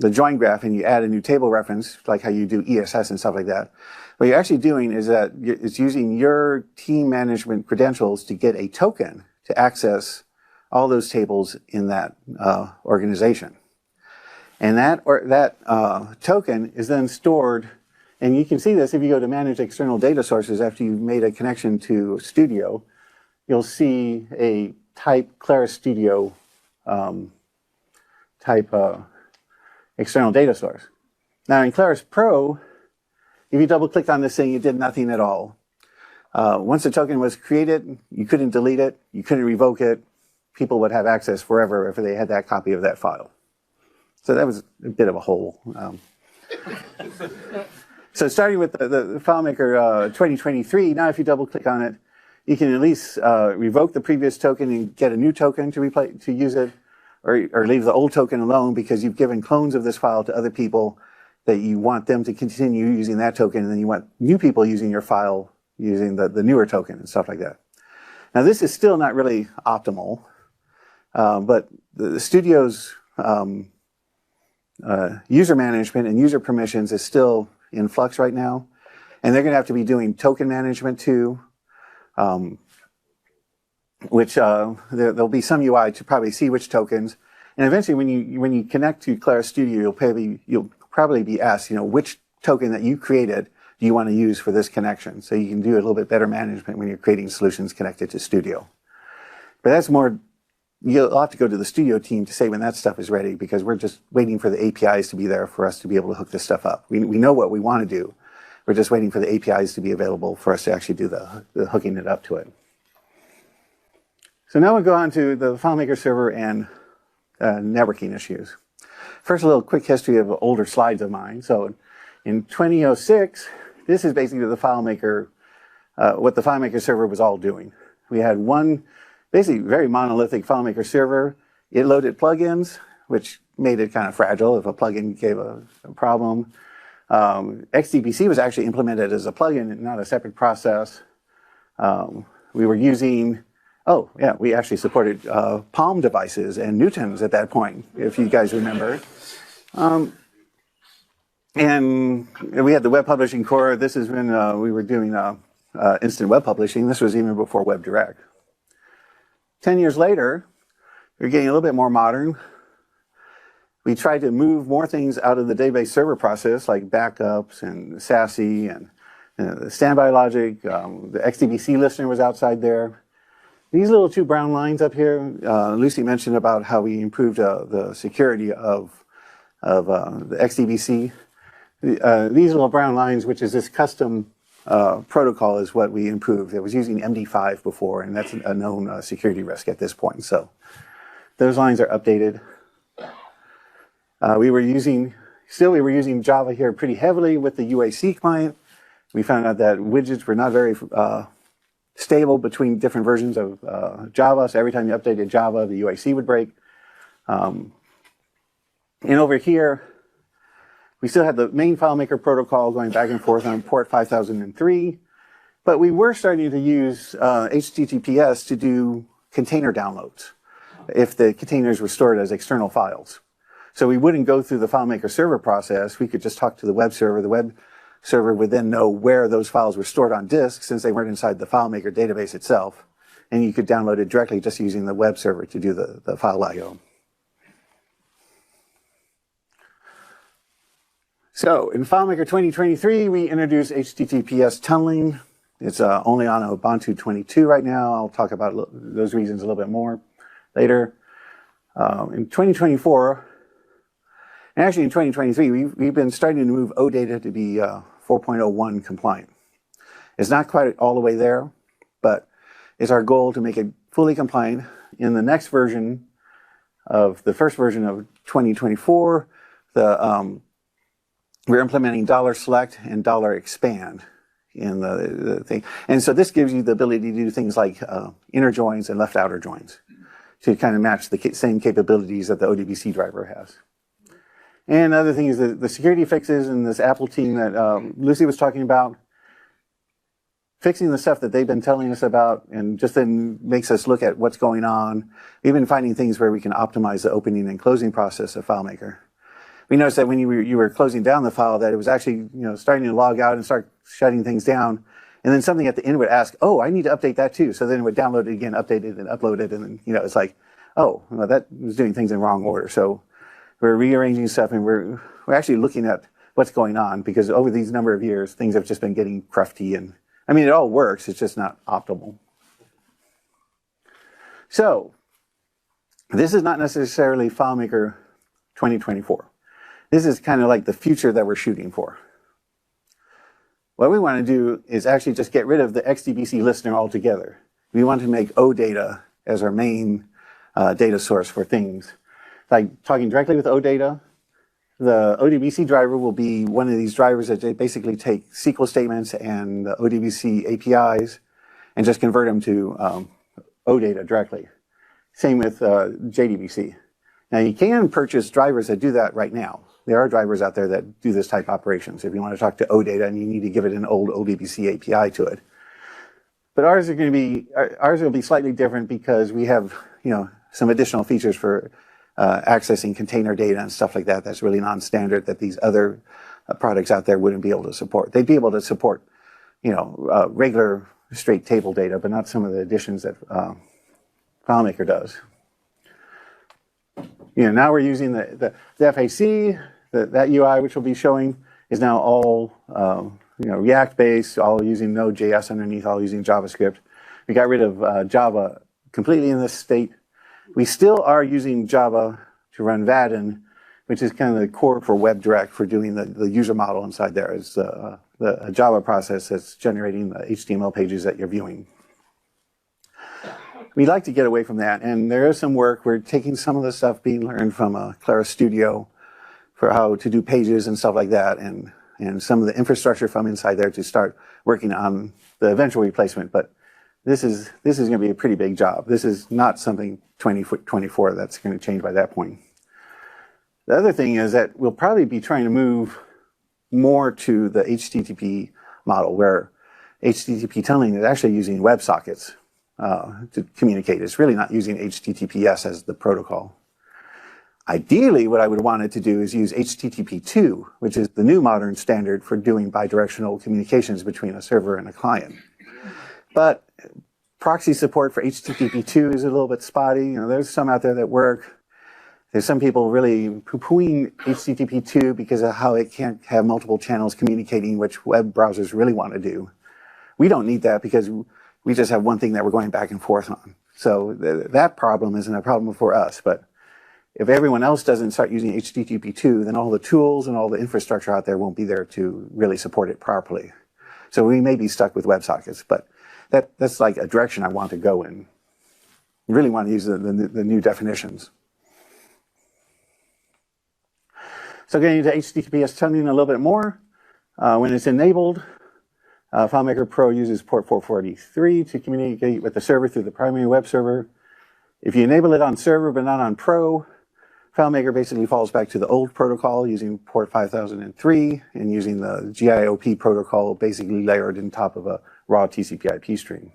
join graph and you add a new table reference, like how you do ESS and stuff like that, what you're actually doing is that it's using your team management credentials to get a token to access all those tables in that organization. And that token is then stored, and you can see this if you go to Manage External Data Sources after you've made a connection to Studio. You'll see a type Claris Studio type external data source. Now in Claris Pro, if you double click on this thing, it did nothing at all. Once the token was created, you couldn't delete it, you couldn't revoke it. People would have access forever if they had that copy of that file. So that was a bit of a hole. So starting with the FileMaker 2023, now if you double click on it, you can at least revoke the previous token and get a new token to use it, or leave the old token alone because you've given clones of this file to other people that you want them to continue using that token, and then you want new people using your file using the newer token and stuff like that. Now this is still not really optimal, but the Studio's user management and user permissions is still in flux right now, and they're going to have to be doing token management too, which there'll be some UI to probably see which tokens, and eventually when you connect to Claris Studio, you'll probably be asked, which token that you created do you want to use for this connection? So you can do a little bit better management when you're creating solutions connected to Studio. But that's more, you'll have to go to the Studio team to say when that stuff is ready, because we're just waiting for the APIs to be there for us to be able to hook this stuff up. We know what we want to do. We're just waiting for the APIs to be available for us to actually do the hooking it up to it. So now we'll go on to the FileMaker server and networking issues. First, a little quick history of older slides of mine. So in 2006, this is basically the FileMaker, what the FileMaker server was all doing. We had one basically very monolithic FileMaker server. It loaded plugins, which made it kind of fragile if a plugin gave a problem. XDBC was actually implemented as a plugin, not a separate process. We were using, oh yeah, we actually supported Palm devices and Newtons at that point, if you guys remember. And we had the web publishing core. This is when we were doing instant web publishing. This was even before WebDirect. 10 years later, we're getting a little bit more modern. We tried to move more things out of the database server process, like backups and SASE and the standby logic. The XDBC listener was outside there. These little two brown lines up here, Lucy mentioned about how we improved the security of the XDBC. These little brown lines, which is this custom protocol, is what we improved. It was using MD5 before, and that's a known security risk at this point. So those lines are updated. We were using Java here pretty heavily with the UAC client. We found out that widgets were not very stable between different versions of Java. So every time you updated Java, the UAC would break. And over here, we still had the main FileMaker protocol going back and forth on port 5003. But we were starting to use HTTPS to do container downloads if the containers were stored as external files. So we wouldn't go through the FileMaker server process. We could just talk to the web server. The web server would then know where those files were stored on disk, since they weren't inside the FileMaker database itself. And you could download it directly just using the web server to do the file I/O. So in FileMaker 2023, we introduced HTTPS tunneling. It's only on Ubuntu 22 right now. I'll talk about those reasons a little bit more later. In 2024, and actually in 2023, we've been starting to move OData to be 4.01 compliant. It's not quite all the way there, but it's our goal to make it fully compliant. In the next version of the first version of 2024, we're implementing $select and $expand in the thing. And so this gives you the ability to do things like inner joins and left outer joins to kind of match the same capabilities that the ODBC driver has. And other thing is the security fixes and this Apple team that Lucy was talking about, fixing the stuff that they've been telling us about, and just then makes us look at what's going on. We've been finding things where we can optimize the opening and closing process of FileMaker. We noticed that when you were closing down the file, that it was actually starting to log out and start shutting things down. And then something at the end would ask, oh, I need to update that too. So then it would download it again, update it, and upload it. And then, it's like, oh, well, that was doing things in wrong order. So we're rearranging stuff, and we're actually looking at what's going on, because over these number of years, things have just been getting crufty. And I mean, it all works. It's just not optimal. So this is not necessarily FileMaker 2024. This is kind of like the future that we're shooting for. What we want to do is actually just get rid of the XDBC listener altogether. We want to make OData as our main data source for things. Like talking directly with OData, the ODBC driver will be one of these drivers that basically take SQL statements and the ODBC APIs and just convert them to OData directly. Same with JDBC. Now you can purchase drivers that do that right now. There are drivers out there that do this type of operations. If you want to talk to OData and you need to give it an old ODBC API to it. But ours will be slightly different, because we have, some additional features for accessing container data and stuff like that. That's really non-standard that these other products out there wouldn't be able to support. They'd be able to support, regular straight table data, but not some of the additions that FileMaker does. Now we're using the FAC. That UI, which we'll be showing, is now all React based, all using Node.js underneath, all using JavaScript. We got rid of Java completely in this state. We still are using Java to run Vaadin, which is kind of the core for WebDirect for doing the user model inside there. It's a Java process that's generating the HTML pages that you're viewing. We'd like to get away from that, and there is some work. We're taking some of the stuff being learned from Claris Studio for how to do pages and stuff like that, and some of the infrastructure from inside there to start working on the eventual replacement. But this is going to be a pretty big job. This is not something 2024 that's going to change by that point. The other thing is that we'll probably be trying to move more to the HTTP model, where HTTP tunneling is actually using WebSockets to communicate. It's really not using HTTPS as the protocol. Ideally, what I would want it to do is use HTTP2, which is the new modern standard for doing bidirectional communications between a server and a client. But proxy support for HTTP2 is a little bit spotty. There's some out there that work. There's some people really poo-pooing HTTP2 because of how it can't have multiple channels communicating, which web browsers really want to do. We don't need that because we just have one thing that we're going back and forth on. So that problem isn't a problem for us. But if everyone else doesn't start using HTTP2, then all the tools and all the infrastructure out there won't be there to really support it properly. So we may be stuck with WebSockets, but that's like a direction I want to go in. You really want to use the new definitions. So getting into HTTPS tunneling a little bit more, when it's enabled, FileMaker Pro uses port 443 to communicate with the server through the primary web server. If you enable it on server but not on Pro, FileMaker basically falls back to the old protocol using port 5003 and using the GIOP protocol basically layered on top of a raw TCP/IP stream.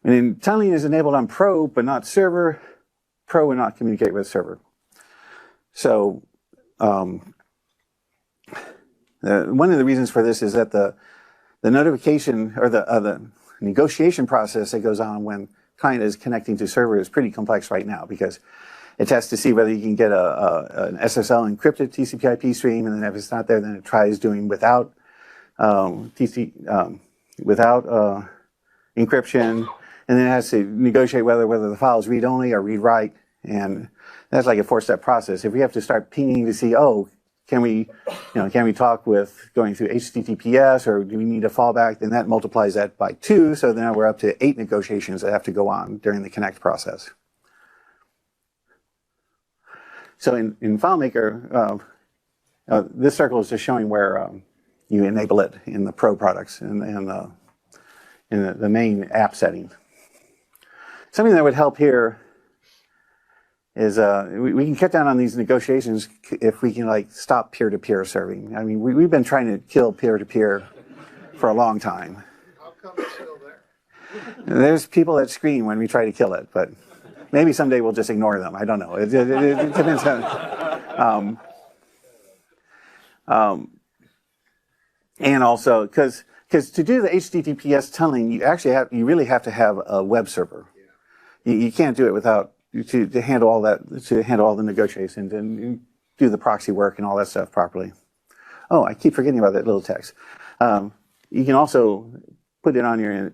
And then tunneling is enabled on Pro but not server. Pro will not communicate with server. So one of the reasons for this is that the notification or the negotiation process that goes on when client is connecting to server is pretty complex right now, because it tests to see whether you can get an SSL encrypted TCP/IP stream, and then if it's not there, then it tries doing without encryption, and then it has to negotiate whether the file is read-only or read-write, and that's like a four-step process. If we have to start pinging to see, oh, can we talk with going through HTTPS, or do we need a fallback? Then that multiplies that by 2, so now we're up to 8 negotiations that have to go on during the connect process. So in FileMaker, this circle is just showing where you enable it in the Pro products and in the main app setting. Something that would help here is we can cut down on these negotiations if we can stop peer-to-peer serving. I mean, we've been trying to kill peer-to-peer for a long time. How come it's still there? There's people that scream when we try to kill it, but maybe someday we'll just ignore them. I don't know. It depends on. And also, because to do the HTTPS tunneling, you really have to have a web server. You can't do it without to handle all that, to handle all the negotiations and do the proxy work and all that stuff properly. Oh, I keep forgetting about that little text. You can also put it on your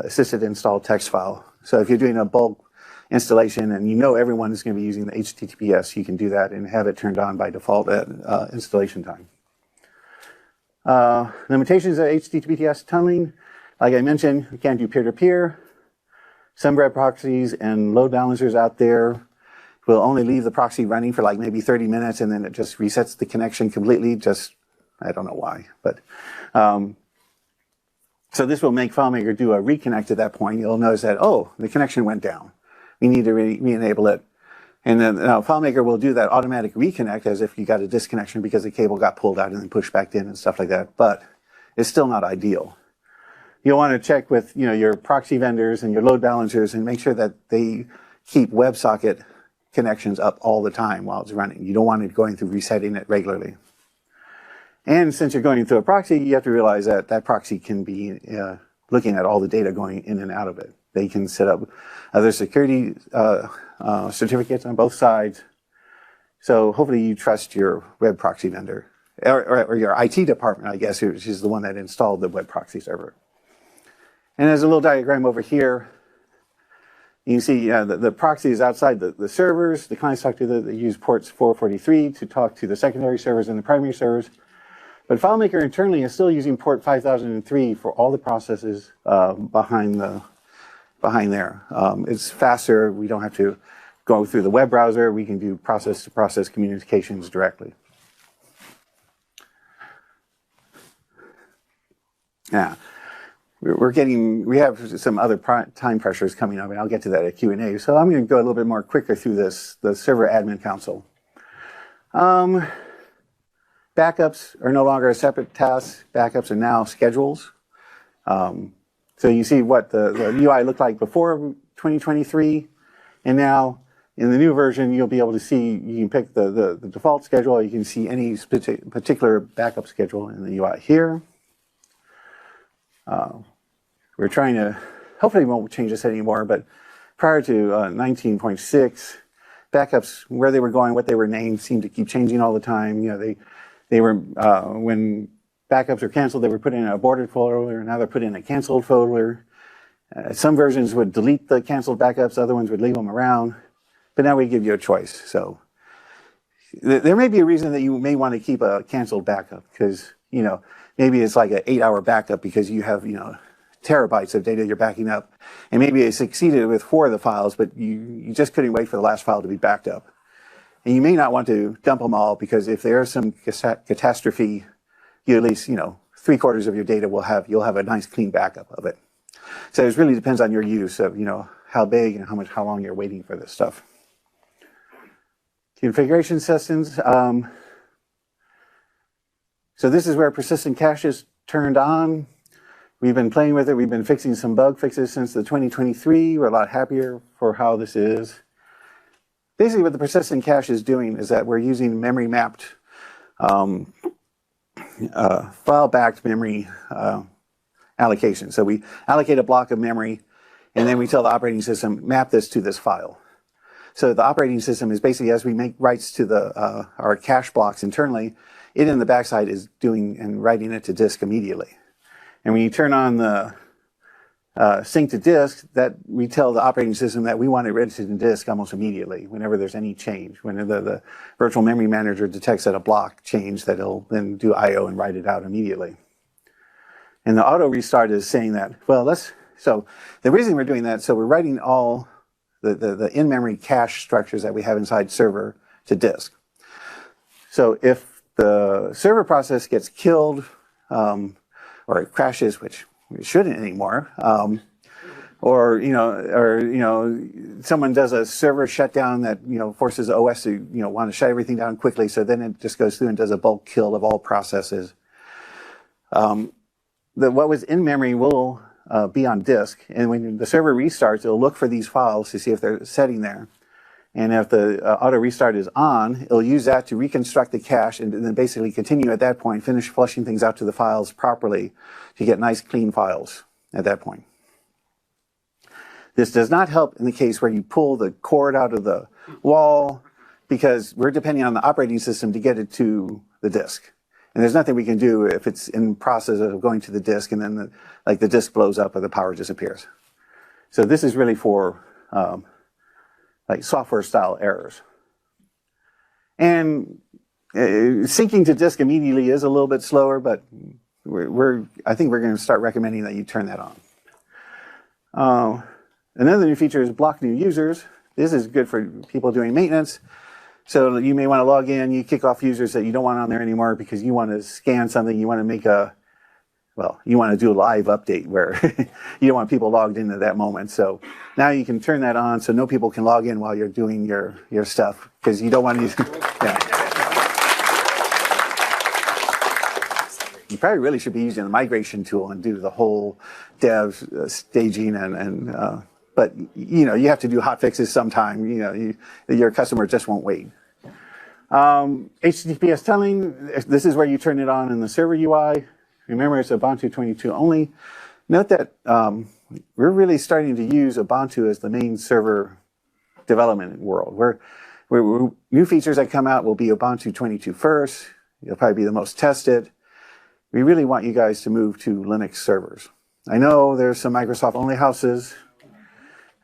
assisted install text file. So if you're doing a bulk installation and you know everyone is going to be using the HTTPS, you can do that and have it turned on by default at installation time. Limitations of HTTPS tunneling. Like I mentioned, you can't do peer-to-peer. Some web proxies and load balancers out there will only leave the proxy running for maybe 30 minutes, and then it just resets the connection completely. I don't know why, but so this will make FileMaker do a reconnect at that point. You'll notice that, oh, the connection went down. We need to re-enable it. And then now FileMaker will do that automatic reconnect as if you got a disconnection because the cable got pulled out and then pushed back in and stuff like that. But it's still not ideal. You'll want to check with your proxy vendors and your load balancers and make sure that they keep WebSocket connections up all the time while it's running. You don't want it going through resetting it regularly. And since you're going through a proxy, you have to realize that that proxy can be looking at all the data going in and out of it. They can set up other security certificates on both sides. So hopefully you trust your web proxy vendor or your IT department, I guess, which is the one that installed the web proxy server. And there's a little diagram over here. You can see the proxy is outside the servers. The clients talk to they use ports 443 to talk to the secondary servers and the primary servers. But FileMaker internally is still using port 5003 for all the processes behind there. It's faster. We don't have to go through the web browser. We can do process-to-process communications directly. Yeah. We have some other time pressures coming up, and I'll get to that at Q&A. So I'm going to go a little bit more quicker through this, the server admin console. Backups are no longer a separate task. Backups are now schedules. So you see what the UI looked like before 2023, and now in the new version, you'll be able to see, you can pick the default schedule, you can see any particular backup schedule in the UI here. We're trying to, hopefully we won't change this anymore, but prior to 19.6, backups, where they were going, what they were named, seemed to keep changing all the time. You know, they were, when backups are canceled, they were put in an aborted folder, now they're put in a canceled folder. Some versions would delete the canceled backups, other ones would leave them around, but now we give you a choice. So there may be a reason that you may want to keep a canceled backup, because, you know, maybe it's like an 8-hour backup because you have, you know, terabytes of data you're backing up. And maybe it succeeded with 4 of the files, but you just couldn't wait for the last file to be backed up. And you may not want to dump them all, because if there's some catastrophe, you at least, you know, 3/4 of your data you'll have a nice clean backup of it. So it really depends on your use of, you know, how big and how long you're waiting for this stuff. Configuration systems. So this is where persistent cache is turned on. We've been playing with it. We've been fixing some bug fixes since the 2023. We're a lot happier for how this is. Basically, what the persistent cache is doing is that we're using memory mapped, file-backed memory allocation. So we allocate a block of memory, and then we tell the operating system, map this to this file. So the operating system is basically, as we make writes to our cache blocks internally, it in the backside is doing and writing it to disk immediately. And when you turn on the sync to disk, that we tell the operating system that we want it written to disk almost immediately whenever there's any change. When the virtual memory manager detects that a block changed, that it'll then do I/O and write it out immediately. And the auto restart is saying that, well, so the reason we're doing that, so we're writing all the in-memory cache structures that we have inside server to disk. So if the server process gets killed, or it crashes, which it shouldn't anymore, or someone does a server shutdown that, you know, forces the OS to, you know, want to shut everything down quickly, so then it just goes through and does a bulk kill of all processes. What was in memory will be on disk, and when the server restarts, it'll look for these files to see if they're setting there. And if the auto restart is on, it'll use that to reconstruct the cache and then basically continue at that point, finish flushing things out to the files properly to get nice clean files at that point. This does not help in the case where you pull the cord out of the wall, because we're depending on the operating system to get it to the disk. And there's nothing we can do if it's in process of going to the disk and then the disk blows up or the power disappears. So this is really for like software style errors. And syncing to disk immediately is a little bit slower, but I think we're going to start recommending that you turn that on. Another new feature is block new users. This is good for people doing maintenance. So you may want to log in, you kick off users that you don't want on there anymore because you want to scan something, you want to make you want to do a live update where you don't want people logged in at that moment. So now you can turn that on so no people can log in while you're doing your stuff, because you don't want to yeah. You probably really should be using the migration tool and do the whole dev staging but you know, you have to do hot fixes sometime. You know, your customer just won't wait. HTTPS tunneling, this is where you turn it on in the server UI. Remember, it's Ubuntu 22 only. Note that we're really starting to use Ubuntu as the main server development world. New features that come out will be Ubuntu 22 first. You'll probably be the most tested. We really want you guys to move to Linux servers. I know there's some Microsoft only houses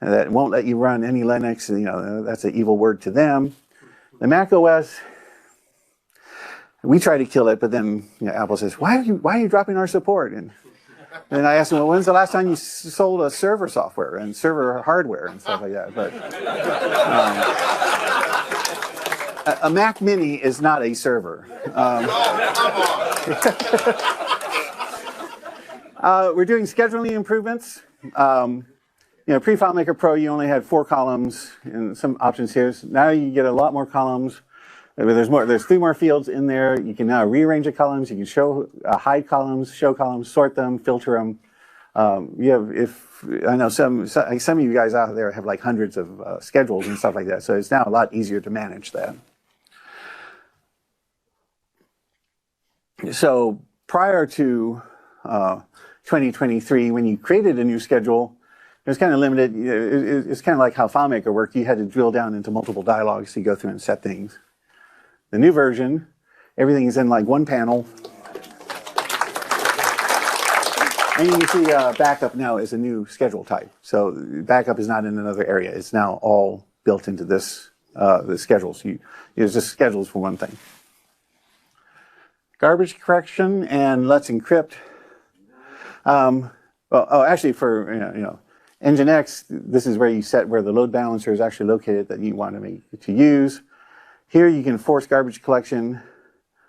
that won't let you run any Linux. You know, that's an evil word to them. The Mac OS, we try to kill it, but then Apple says, why are you dropping our support? And I asked them, well, when's the last time you sold a server software and server hardware and stuff like that? But a Mac Mini is not a server. We're doing scheduling improvements. Pre-FileMaker Pro, you only had 4 columns and some options here. So now you get a lot more columns. There's 3 more fields in there. You can now rearrange the columns. You can hide columns, show columns, sort them, filter them. I know some of you guys out there have like hundreds of schedules and stuff like that. So it's now a lot easier to manage that. So prior to 2023, when you created a new schedule, it was kind of limited. It's kind of like how FileMaker worked. You had to drill down into multiple dialogues to go through and set things. The new version, everything is in like one panel. And you can see backup now is a new schedule type. So backup is not in another area. It's now all built into this the schedules. It's just schedules for one thing. Garbage correction and let's encrypt. Actually, for Nginx, this is where you set where the load balancer is actually located that you want to use. Here you can force garbage collection.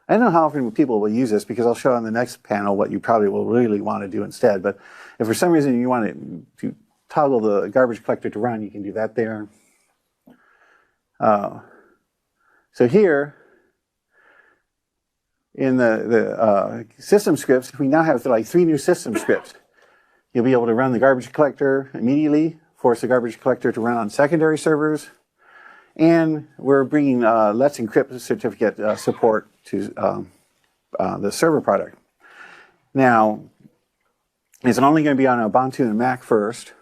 I don't know how often people will use this because I'll show on the next panel what you probably will really want to do instead. But if for some reason you want to toggle the garbage collector to run, you can do that there. So here, in the system scripts, we now have like 3 new system scripts. You'll be able to run the garbage collector immediately, force the garbage collector to run on secondary servers, and we're bringing Let's Encrypt certificate support to the server product. Now, it's only going to be on Ubuntu and Mac first.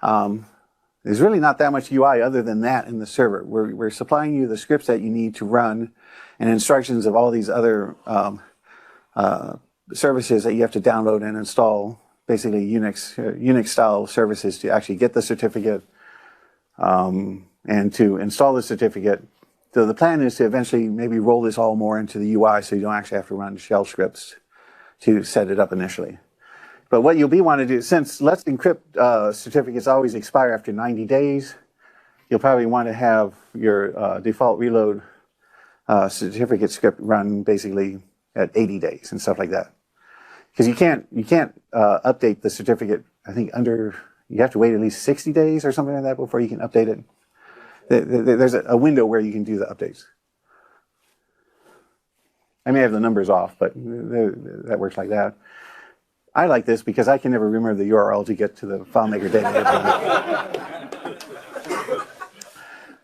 There's really not that much UI other than that in the server. We're supplying you the scripts that you need to run and instructions of all these other services that you have to download and install, basically Unix style services to actually get the certificate and to install the certificate. So the plan is to eventually maybe roll this all more into the UI so you don't actually have to run shell scripts to set it up initially. But what you'll want to do, since Let's Encrypt certificates always expire after 90 days, you'll probably want to have your default reload certificate script run basically at 80 days and stuff like that. Because you can't update the certificate, I think you have to wait at least 60 days or something like that before you can update it. There's a window where you can do the updates. I may have the numbers off, but that works like that. I like this because I can never remember the URL to get to the FileMaker database.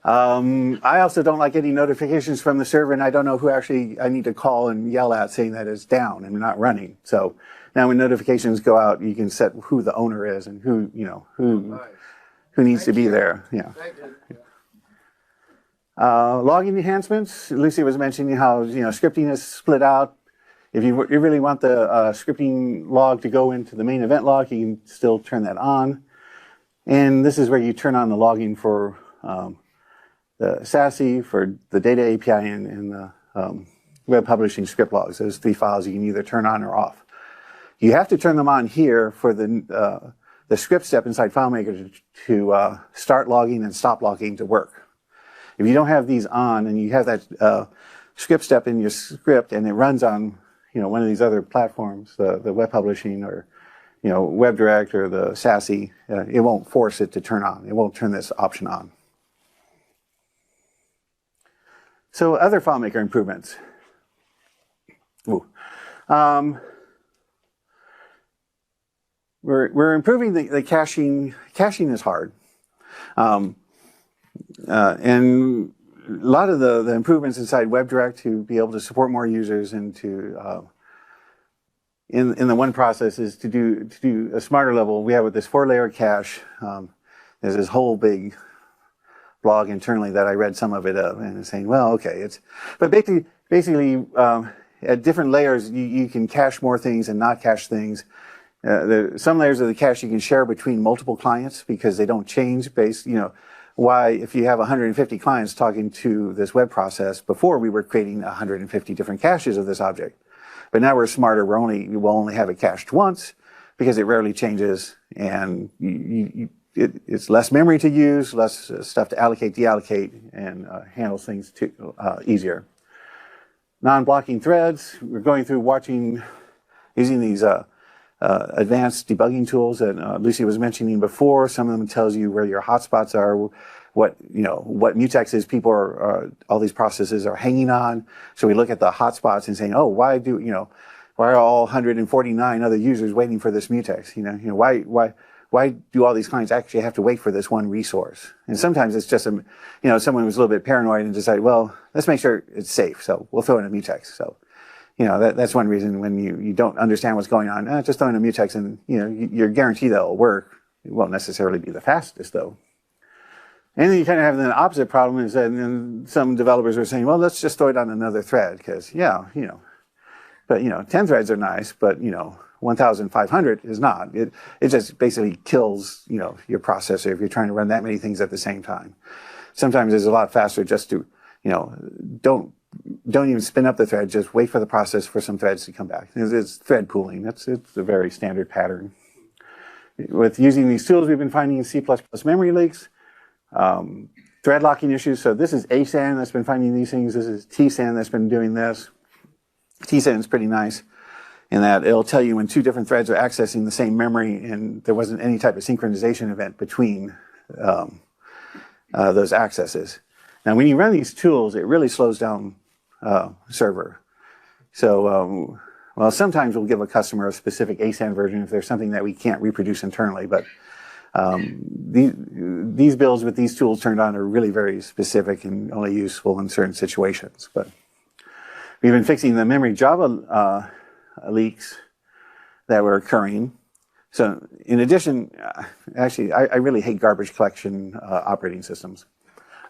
I also don't like any notifications from the server, and I don't know who actually I need to call and yell at saying that it's down and not running. So now when notifications go out, you can set who the owner is and who needs to be there. Yeah. Logging enhancements. Lucy was mentioning how scripting is split out. If you really want the scripting log to go into the main event log, you can still turn that on. And this is where you turn on the logging for the SASE, for the data API, and the web publishing script logs. Those 3 files you can either turn on or off. You have to turn them on here for the script step inside FileMaker to start logging and stop logging to work. If you don't have these on and you have that script step in your script and it runs on one of these other platforms, the web publishing or WebDirect or the SASE, it won't force it to turn on. It won't turn this option on. So other FileMaker improvements. We're improving the caching. Caching is hard. And a lot of the improvements inside WebDirect to be able to support more users and to in the one process is to do a smarter level. We have this 4-layer cache. There's this whole big blog internally that I read some of it of and it's saying, well, okay, but basically basically, at different layers, you can cache more things and not cache things. Some layers of the cache you can share between multiple clients because they don't change based, why if you have 150 clients talking to this web process, before we were creating 150 different caches of this object. But now we're smarter, we'll only have it cached once because it rarely changes, and it's less memory to use, less stuff to allocate, deallocate, and handles things easier. Non-blocking threads, we're going through using these advanced debugging tools that Lucy was mentioning before. Some of them tells you where your hotspots are, what mutexes people all these processes are hanging on. So we look at the hotspots and saying, oh, why are all 149 other users waiting for this mutex? Why do all these clients actually have to wait for this one resource? And sometimes it's just someone was a little bit paranoid and decided, well, let's make sure it's safe, so we'll throw in a mutex. So, that's one reason when you don't understand what's going on, just throw in a mutex and, you're guaranteed that it'll work. It won't necessarily be the fastest, though. And then you kind of have the opposite problem is that some developers are saying, well, let's just throw it on another thread because, but, 10 threads are nice, but, 1,500 is not. It just basically kills, your processor if you're trying to run that many things at the same time. Sometimes it's a lot faster just to, don't even spin up the thread, just wait for the process for some threads to come back. It's thread pooling. It's a very standard pattern. With using these tools, we've been finding C++ memory leaks, thread locking issues. So this is ASAN that's been finding these things. This is TSAN that's been doing this. TSAN is pretty nice in that it'll tell you when two different threads are accessing the same memory and there wasn't any type of synchronization event between those accesses. Now, when you run these tools, it really slows down server. So, well, sometimes we'll give a customer a specific ASAN version if there's something that we can't reproduce internally, but these builds with these tools turned on are really very specific and only useful in certain situations. But we've been fixing the memory Java leaks that were occurring. So in addition, actually, I really hate garbage collection operating systems.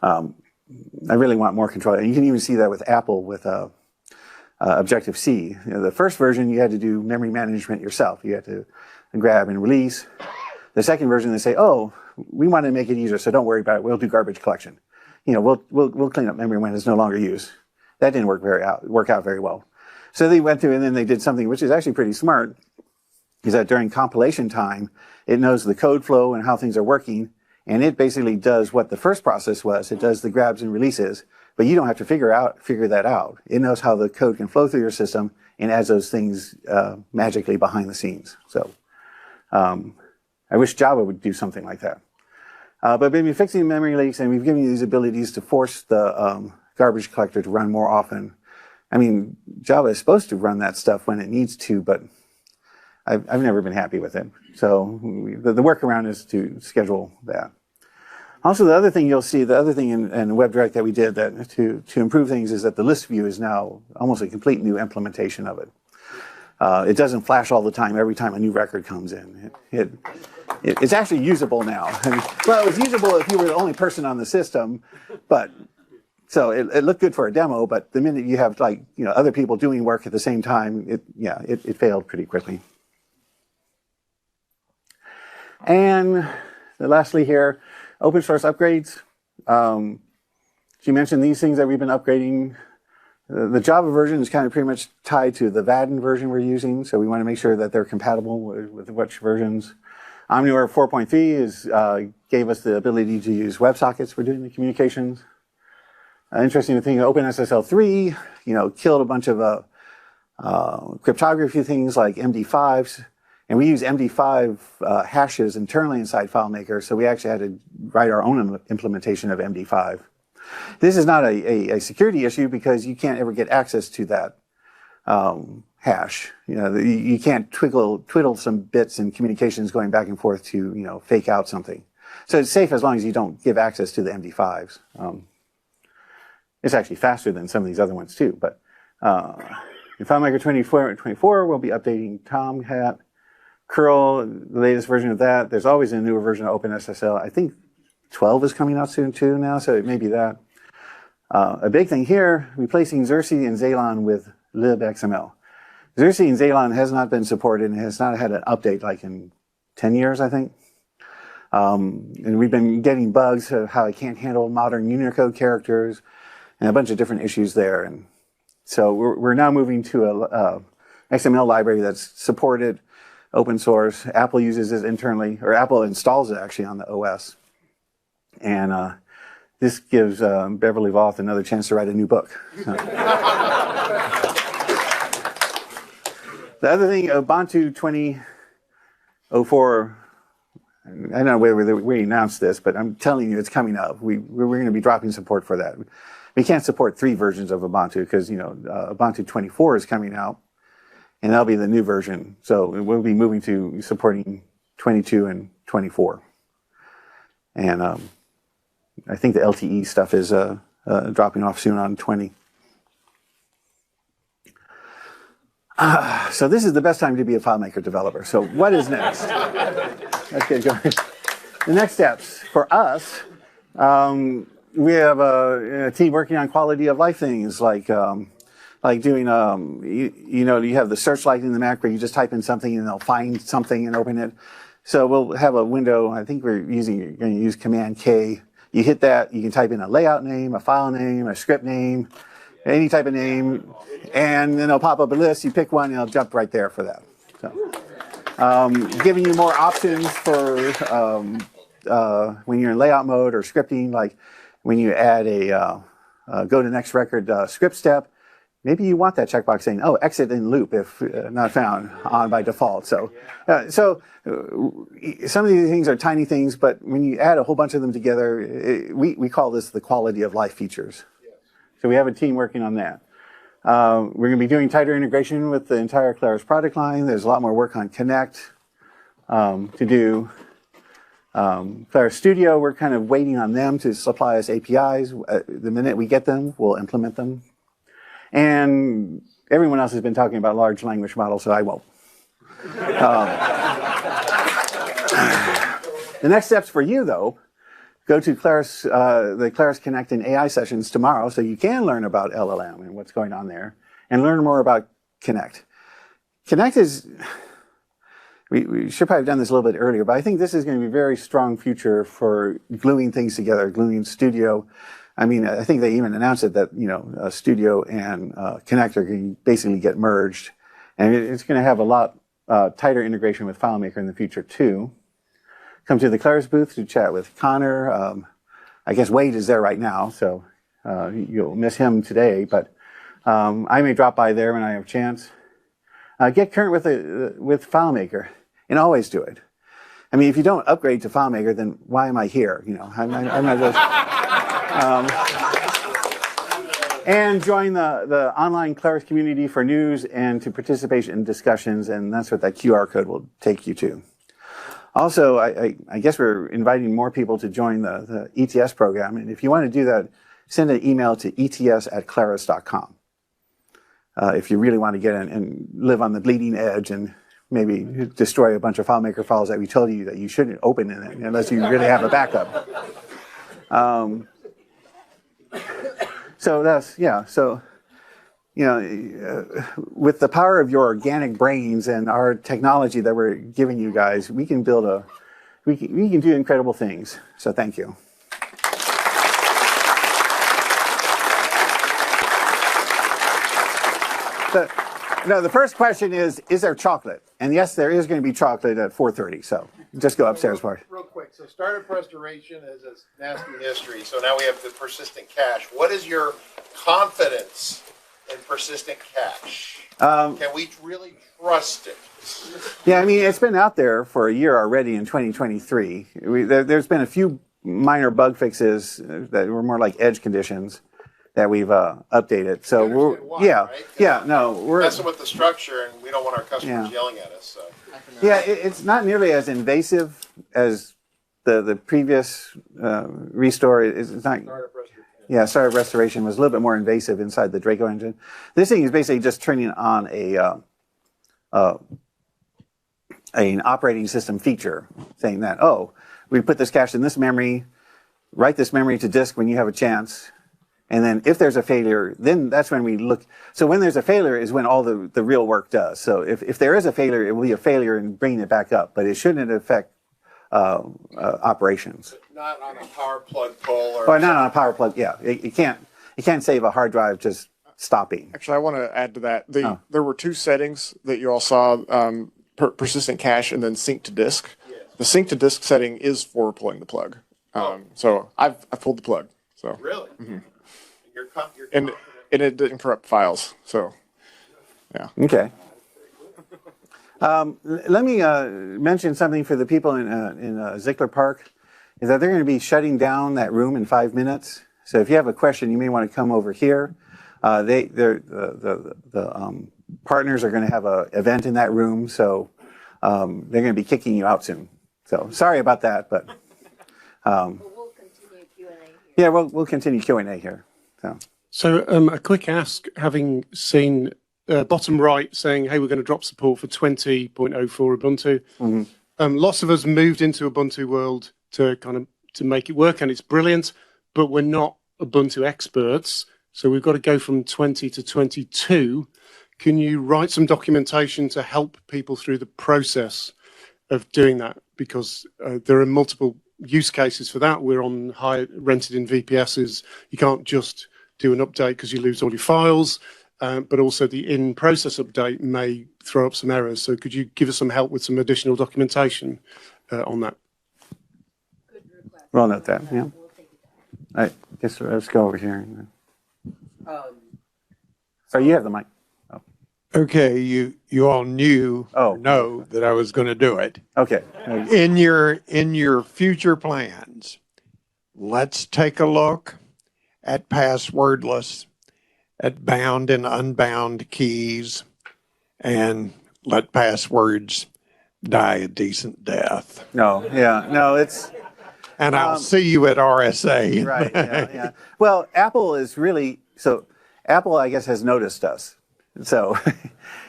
I really want more control. And you can even see that with Apple with Objective-C. The first version, you had to do memory management yourself. You had to grab and release. The second version, they say, oh, we want to make it easier, so don't worry about it. We'll do garbage collection. We'll clean up memory when it's no longer used. That didn't work out very well. So they went through and then they did something which is actually pretty smart, is that during compilation time, it knows the code flow and how things are working, and it basically does what the first process was. It does the grabs and releases, but you don't have to figure that out. It knows how the code can flow through your system and adds those things magically behind the scenes. So I wish Java would do something like that. But we've been fixing memory leaks, and we've given you these abilities to force the garbage collector to run more often. I mean, Java is supposed to run that stuff when it needs to, but I've never been happy with it. So the workaround is to schedule that. Also, the other thing you'll see, the other thing in WebDirect that we did that to improve things is that the list view is now almost a complete new implementation of it. It doesn't flash all the time every time a new record comes in. It's actually usable now. Well, it was usable if you were the only person on the system, but so it looked good for a demo. But the minute you have other people doing work at the same time, it failed pretty quickly. And lastly here, open source upgrades. She mentioned these things that we've been upgrading. The Java version is kind of pretty much tied to the Vaadin version we're using, so we want to make sure that they're compatible with which versions. OmniWare 4.3 gave us the ability to use WebSockets for doing the communications. Interesting thing, OpenSSL 3, killed a bunch of cryptography things like MD5s, and we use MD5 hashes internally inside FileMaker, so we actually had to write our own implementation of MD5. This is not a security issue because you can't ever get access to that hash. You can't twiddle some bits and communications going back and forth to fake out something. So it's safe as long as you don't give access to the MD5s. It's actually faster than some of these other ones too. But in FileMaker 24, we'll be updating Tomcat, curl, the latest version of that. There's always a newer version of OpenSSL. I think 12 is coming out soon too now, so it may be that. A big thing here, replacing Xerce and Xalon with libxml. Xerce and Xalon has not been supported and has not had an update like in 10 years, I think. And we've been getting bugs of how it can't handle modern Unicode characters and a bunch of different issues there. And so we're now moving to a XML library that's supported, open source. Apple uses it internally, or Apple installs it actually on the OS. And this gives Beverly Voth another chance to write a new book. The other thing, Ubuntu 20.04, I don't know whether we announced this, but I'm telling you it's coming up. We're going to be dropping support for that. We can't support 3 versions of Ubuntu because, you know, Ubuntu 24 is coming out, and that'll be the new version. So we'll be moving to supporting 22 and 24. And I think the LTE stuff is dropping off soon on 20. So this is the best time to be a FileMaker developer. So what is next? Let's get going. The next steps for us, we have a team working on quality of life things like doing, you know, you have the searchlight in the Mac where you just type in something and they'll find something and open it. So we'll have a window. I think we're going to use Command K. You hit that, you can type in a layout name, a file name, a script name, any type of name, and then it'll pop up a list. You pick one, and it'll jump right there for that. So, giving you more options for when you're in layout mode or scripting, like when you add a go to next record script step. Maybe you want that checkbox saying, "Oh, exit in loop if not found" on by default. So, some of these things are tiny things, but when you add a whole bunch of them together, we call this the quality of life features. So we have a team working on that. We're going to be doing tighter integration with the entire Claris product line. There's a lot more work on Connect to do. Claris Studio, we're kind of waiting on them to supply us APIs. The minute we get them, we'll implement them. And everyone else has been talking about large language models, so I won't. The next steps for you, though, go to Claris, the Claris Connect and AI sessions tomorrow, so you can learn about LLM and what's going on there, and learn more about Connect. Connect is, we should probably have done this a little bit earlier, but I think this is going to be a very strong future for gluing things together, gluing Studio. I mean, I think they even announced it that, you know, Studio and Connect are going to basically get merged. And it's going to have a lot tighter integration with FileMaker in the future, too. Come to the Claris booth to chat with Connor. I guess Wade is there right now, so you'll miss him today. But I may drop by there when I have a chance. Get current with FileMaker, and always do it. I mean, if you don't upgrade to FileMaker, then why am I here? You know, I'm not just... and join the online Claris community for news and to participate in discussions, and that's what that QR code will take you to. Also, I guess we're inviting more people to join the ETS program, and if you want to do that, send an email to ets@claris.com. If you really want to get in and live on the bleeding edge and maybe destroy a bunch of FileMaker files that we told you that you shouldn't open in it unless you really have a backup. So that's, yeah, so, you know, with the power of your organic brains and our technology that we're giving you guys, we can build we can do incredible things. So thank you. The first question is there chocolate? And yes, there is going to be chocolate at 4:30, so just go upstairs for it. Real quick, so startup restoration is a nasty history, so now we have the persistent cache. What is your confidence in persistent cache? Can we really trust it? Yeah, I mean, it's been out there for a year already in 2023. There's been a few minor bug fixes that were more like edge conditions that we've updated. So we're we're messing with the structure, and we don't want our customers yelling at us. So. Yeah, it's not nearly as invasive as the previous restore. It's not. Startup restoration was a little bit more invasive inside the Draco engine. This thing is basically just turning on an operating system feature, saying that, oh, we put this cache in this memory, write this memory to disk when you have a chance, And then if there's a failure, then that's when we look. So when there's a failure is when all the real work does. So if there is a failure, it will be a failure in bringing it back up, but it shouldn't affect operations. Not on a power plug pull or not on a power plug. Yeah, you can't save a hard drive just stopping. Actually, I want to add to that. There were two settings that you all saw, persistent cache and then sync to disk. Yes. The sync to disk setting is for pulling the plug. So I've pulled the plug. So Really? Mm-hmm. You're and it didn't corrupt files. So yeah. Okay. Let me mention something for the people in Ziegler Park, is that they're going to be shutting down that room in 5 minutes. So if you have a question, you may want to come over here. The partners are going to have an event in that room, so they're going to be kicking you out soon. So sorry about that, but We'll continue Q&A here. yeah, we'll continue Q&A here. So a quick ask, having seen bottom right saying, hey, we're going to drop support for 20.04 Ubuntu. Mm-hmm. Lots of us moved into Ubuntu world to make it work, and it's brilliant, but we're not Ubuntu experts. So we've got to go from 20 to 22. Can you write some documentation to help people through the process of doing that? Because there are multiple use cases for that. We're on rented in VPSs. You can't just do an update because you lose all your files, but also the in-process update may throw up some errors. So could you give us some help with some additional documentation on that? Good request. We'll note that, yeah. We'll take it down. All right, guess let's go over here. So you have the mic. Okay, you all knew or know that I was going to do it. Okay. In your future plans, let's take a look at passwordless, at bound and unbound keys, and let passwords die a decent death. No, yeah, no, it's And I'll see you at RSA. right. Yeah. Well, Apple is really so. Apple, I guess, has noticed us. So,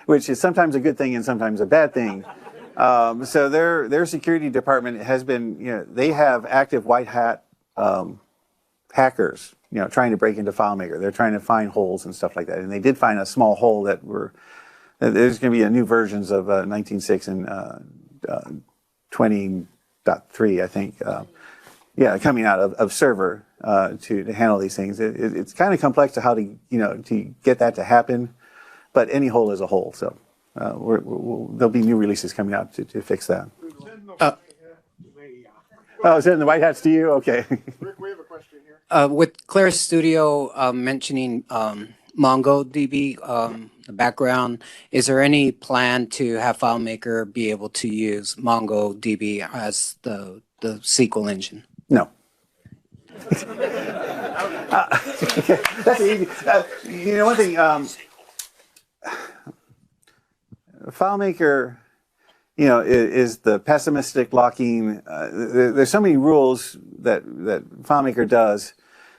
which is sometimes a good thing and sometimes a bad thing. So their security department has been, they have active white hat hackers, trying to break into FileMaker. They're trying to find holes and stuff like that. And they did find a small hole there's going to be a new versions of 19.6 and 20.3, I think. Coming out of server to handle these things. It's kind of complex to how to get that to happen. But any hole is a hole, so there'll be new releases coming out to fix that. Sending the white hats to you? Okay. Rick, we have a question here. With Claris Studio mentioning MongoDB, the background, is there any plan to have FileMaker be able to use MongoDB as the SQL engine? No. That's easy. One thing, FileMaker, is the pessimistic locking. There's so many rules that FileMaker does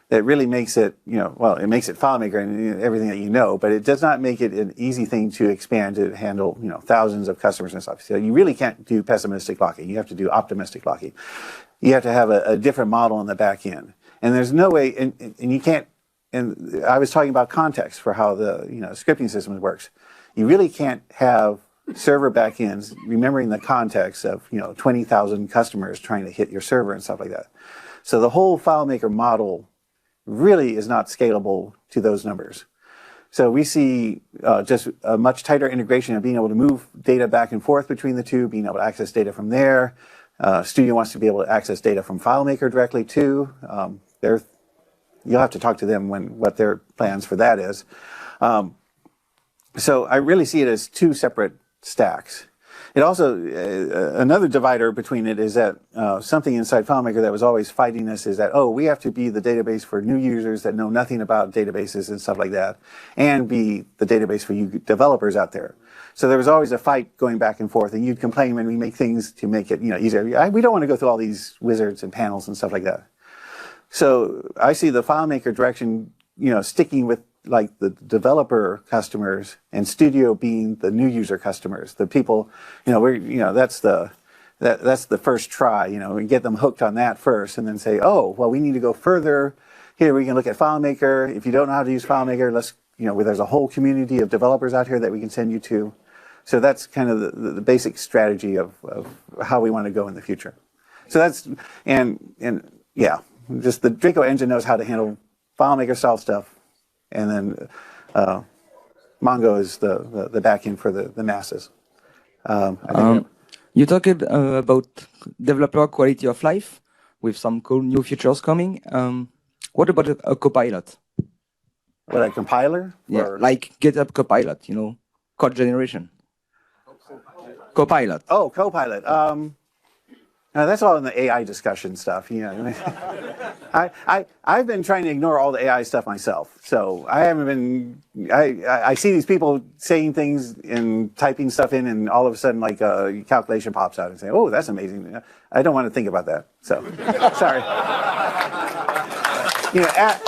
that really makes it, it makes it FileMaker and everything that you know, but it does not make it an easy thing to expand to handle, thousands of customers and stuff. So you really can't do pessimistic locking. You have to do optimistic locking. You have to have a different model in the back end. And there's no way, and you can't, and I was talking about context for how the, scripting system works. You really can't have server backends remembering the context of, 20,000 customers trying to hit your server and stuff like that. So the whole FileMaker model really is not scalable to those numbers. So we see just a much tighter integration of being able to move data back and forth between the two, being able to access data from there. Studio wants to be able to access data from FileMaker directly too. You'll have to talk to them what their plans for that is. So I really see it as two separate stacks. It also, another divider between it is that something inside FileMaker that was always fighting us is that, we have to be the database for new users that know nothing about databases and stuff like that, and be the database for you developers out there. So there was always a fight going back and forth, and you'd complain when we make things to make it easier. We don't want to go through all these wizards and panels and stuff like that. So I see the FileMaker direction, sticking with like the developer customers and Studio being the new user customers, the people, that's the first try, we get them hooked on that first and then say, we need to go further, here we can look at FileMaker. If you don't know how to use FileMaker, there's a whole community of developers out here that we can send you to. So that's kind of the basic strategy of how we want to go in the future. So that's, and yeah, just the Draco engine knows how to handle FileMaker style stuff. And then Mongo is the backend for the masses. You talked about developer quality of life with some cool new features coming. What about a copilot? What, a compiler? Yeah, like GitHub Copilot, code generation. Copilot. Oh, Copilot. That's all in the AI discussion stuff. I've been trying to ignore all the AI stuff myself. So I haven't been. I see these people saying things and typing stuff in, and all of a sudden, like a calculation pops out and say, "Oh, that's amazing." I don't want to think about that. So sorry.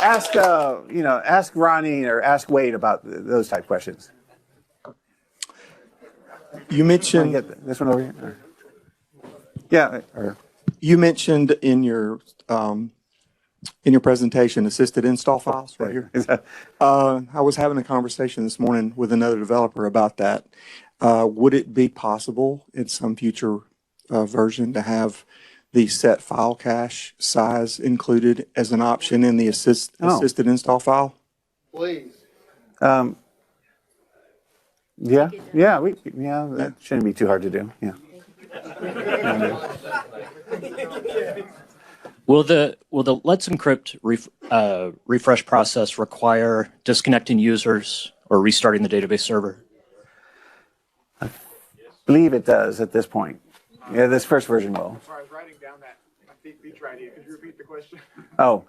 Ask Ronnie or ask Wade about those type questions. You mentioned get this one over here. Yeah. You mentioned in your presentation assisted install files right here. I was having a conversation this morning with another developer about that. Would it be possible in some future version to have the set file cache size included as an option in the assisted install file? Please. That shouldn't be too hard to do. Yeah. Will the Let's Encrypt refresh process require disconnecting users or restarting the database server? I believe it does at this point. Yeah, this first version will. Sorry, I was writing down that feature idea. Could you repeat the question? Oh,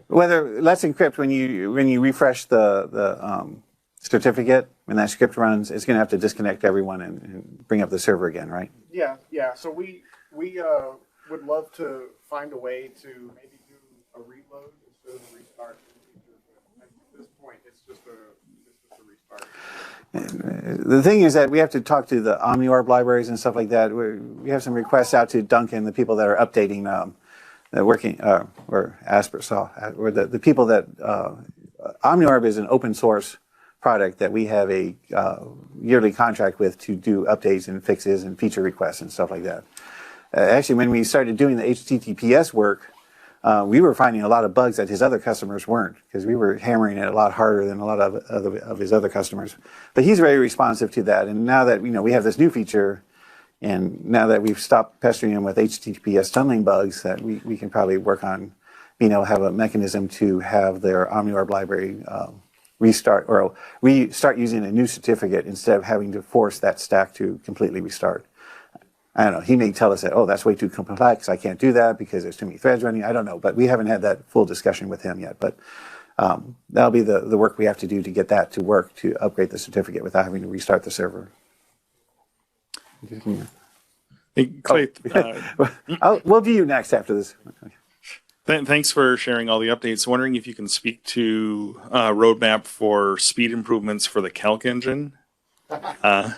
whether Let's Encrypt when you refresh the certificate, when that script runs, it's going to have to disconnect everyone and bring up the server again, right? Yeah. So we would love to find a way to maybe do a reload instead of a restart. At this point, it's just a restart. The thing is that we have to talk to the OmniOrb libraries and stuff like that. We have some requests out to Duncan, the people that are updating, or Aspersaw, or the people that OmniOrb is an open source product that we have a yearly contract with to do updates and fixes and feature requests and stuff like that. Actually, when we started doing the HTTPS work, we were finding a lot of bugs that his other customers weren't, because we were hammering it a lot harder than a lot of his other customers. But he's very responsive to that. And now that we have this new feature, and now that we've stopped pestering him with HTTPS tunneling bugs, that we can probably work on, have a mechanism to have their OmniOrb library restart using a new certificate instead of having to force that stack to completely restart. I don't know. He may tell us that, oh, that's way too complex. I can't do that because there's too many threads running. I don't know. But we haven't had that full discussion with him yet. But that'll be the work we have to do to get that to work, to upgrade the certificate without having to restart the server. Hey, Clay, we'll do you next after this. Thanks for sharing all the updates. Wondering if you can speak to roadmap for speed improvements for the calc engine. Yeah.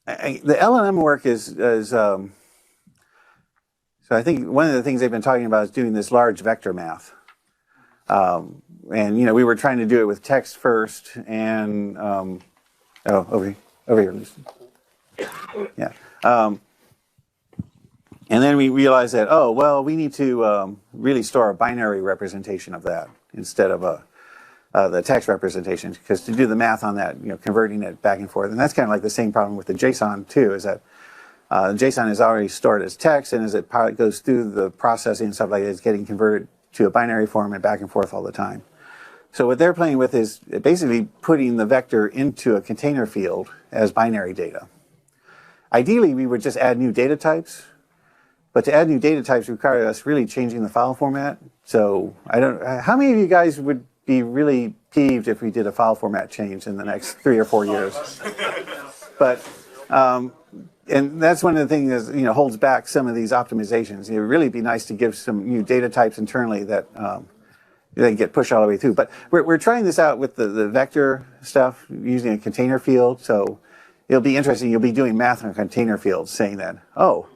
The LLM work is so I think one of the things they've been talking about is doing this large vector math. And we were trying to do it with text first, and over here, Lucy. Yeah. And then we realized that, we need to really store a binary representation of that instead of the text representation, because to do the math on that, converting it back and forth, and that's kind of like the same problem with the JSON too, is that JSON is already stored as text, and as it goes through the processing and stuff like that, it's getting converted to a binary form and back and forth all the time. So what they're playing with is basically putting the vector into a container field as binary data. Ideally, we would just add new data types, but to add new data types requires us really changing the file format. So how many of you guys would be really peeved if we did a file format change in the next 3 or 4 years? But, and that's one of the things that holds back some of these optimizations. It would really be nice to give some new data types internally that they get pushed all the way through. But we're trying this out with the vector stuff using a container field. So it'll be interesting. You'll be doing math on container fields, saying that, oh,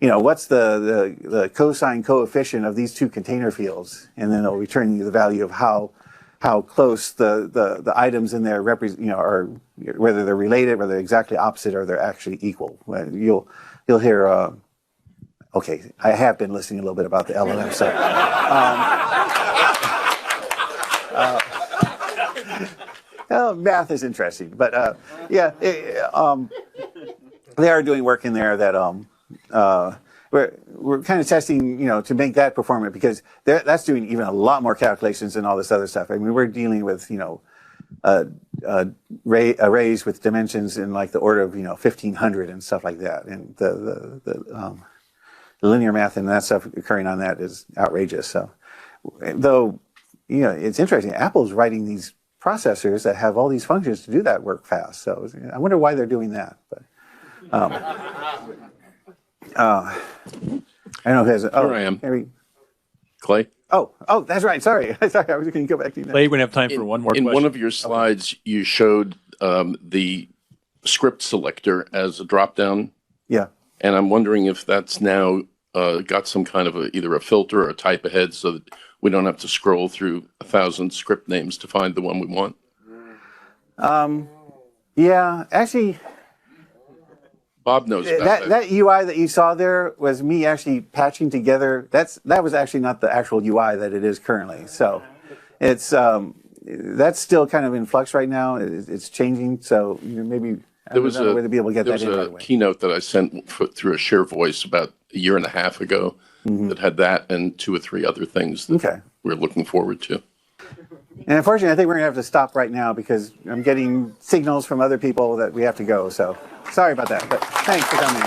you know, what's the cosine coefficient of these two container fields, and then it'll return you the value of how close the items in there are, whether they're related, whether they're exactly opposite, or they're actually equal. You'll hear. Okay, I have been listening a little bit about the LLM, so. Math is interesting, but yeah, they are doing work in there that we're kind of testing, you know, to make that performant, because that's doing even a lot more calculations than all this other stuff. I mean, we're dealing with, you know, arrays with dimensions in like the order of, you know, 1,500 and stuff like that, and the linear math and that stuff occurring on that is outrageous. So, though, you know, it's interesting. Apple's writing these processors that have all these functions to do that work fast. So I wonder why they're doing that. But I don't know who has. Oh, here I am. Harry. Clay? Oh, that's right. Sorry. I thought I was going to go back to you now. Clay, we have time for one more question. In one of your slides, you showed the script selector as a drop-down. Yeah. And I'm wondering if that's now got some kind of either a filter or a type ahead so that we don't have to scroll through 1,000 script names to find the one we want. Yeah, actually, Bob knows about that UI that you saw there was me actually patching together. That was actually not the actual UI that it is currently. So it's that's still kind of in flux right now. It's changing. So maybe there was a way to be able to get that in right There was away. a keynote that I sent through a share voice about a year and a half ago that had that and 2 or 3 other things that we're looking forward to. And unfortunately, I think we're going to have to stop right now because I'm getting signals from other people that we have to go. So sorry about that, but thanks for coming.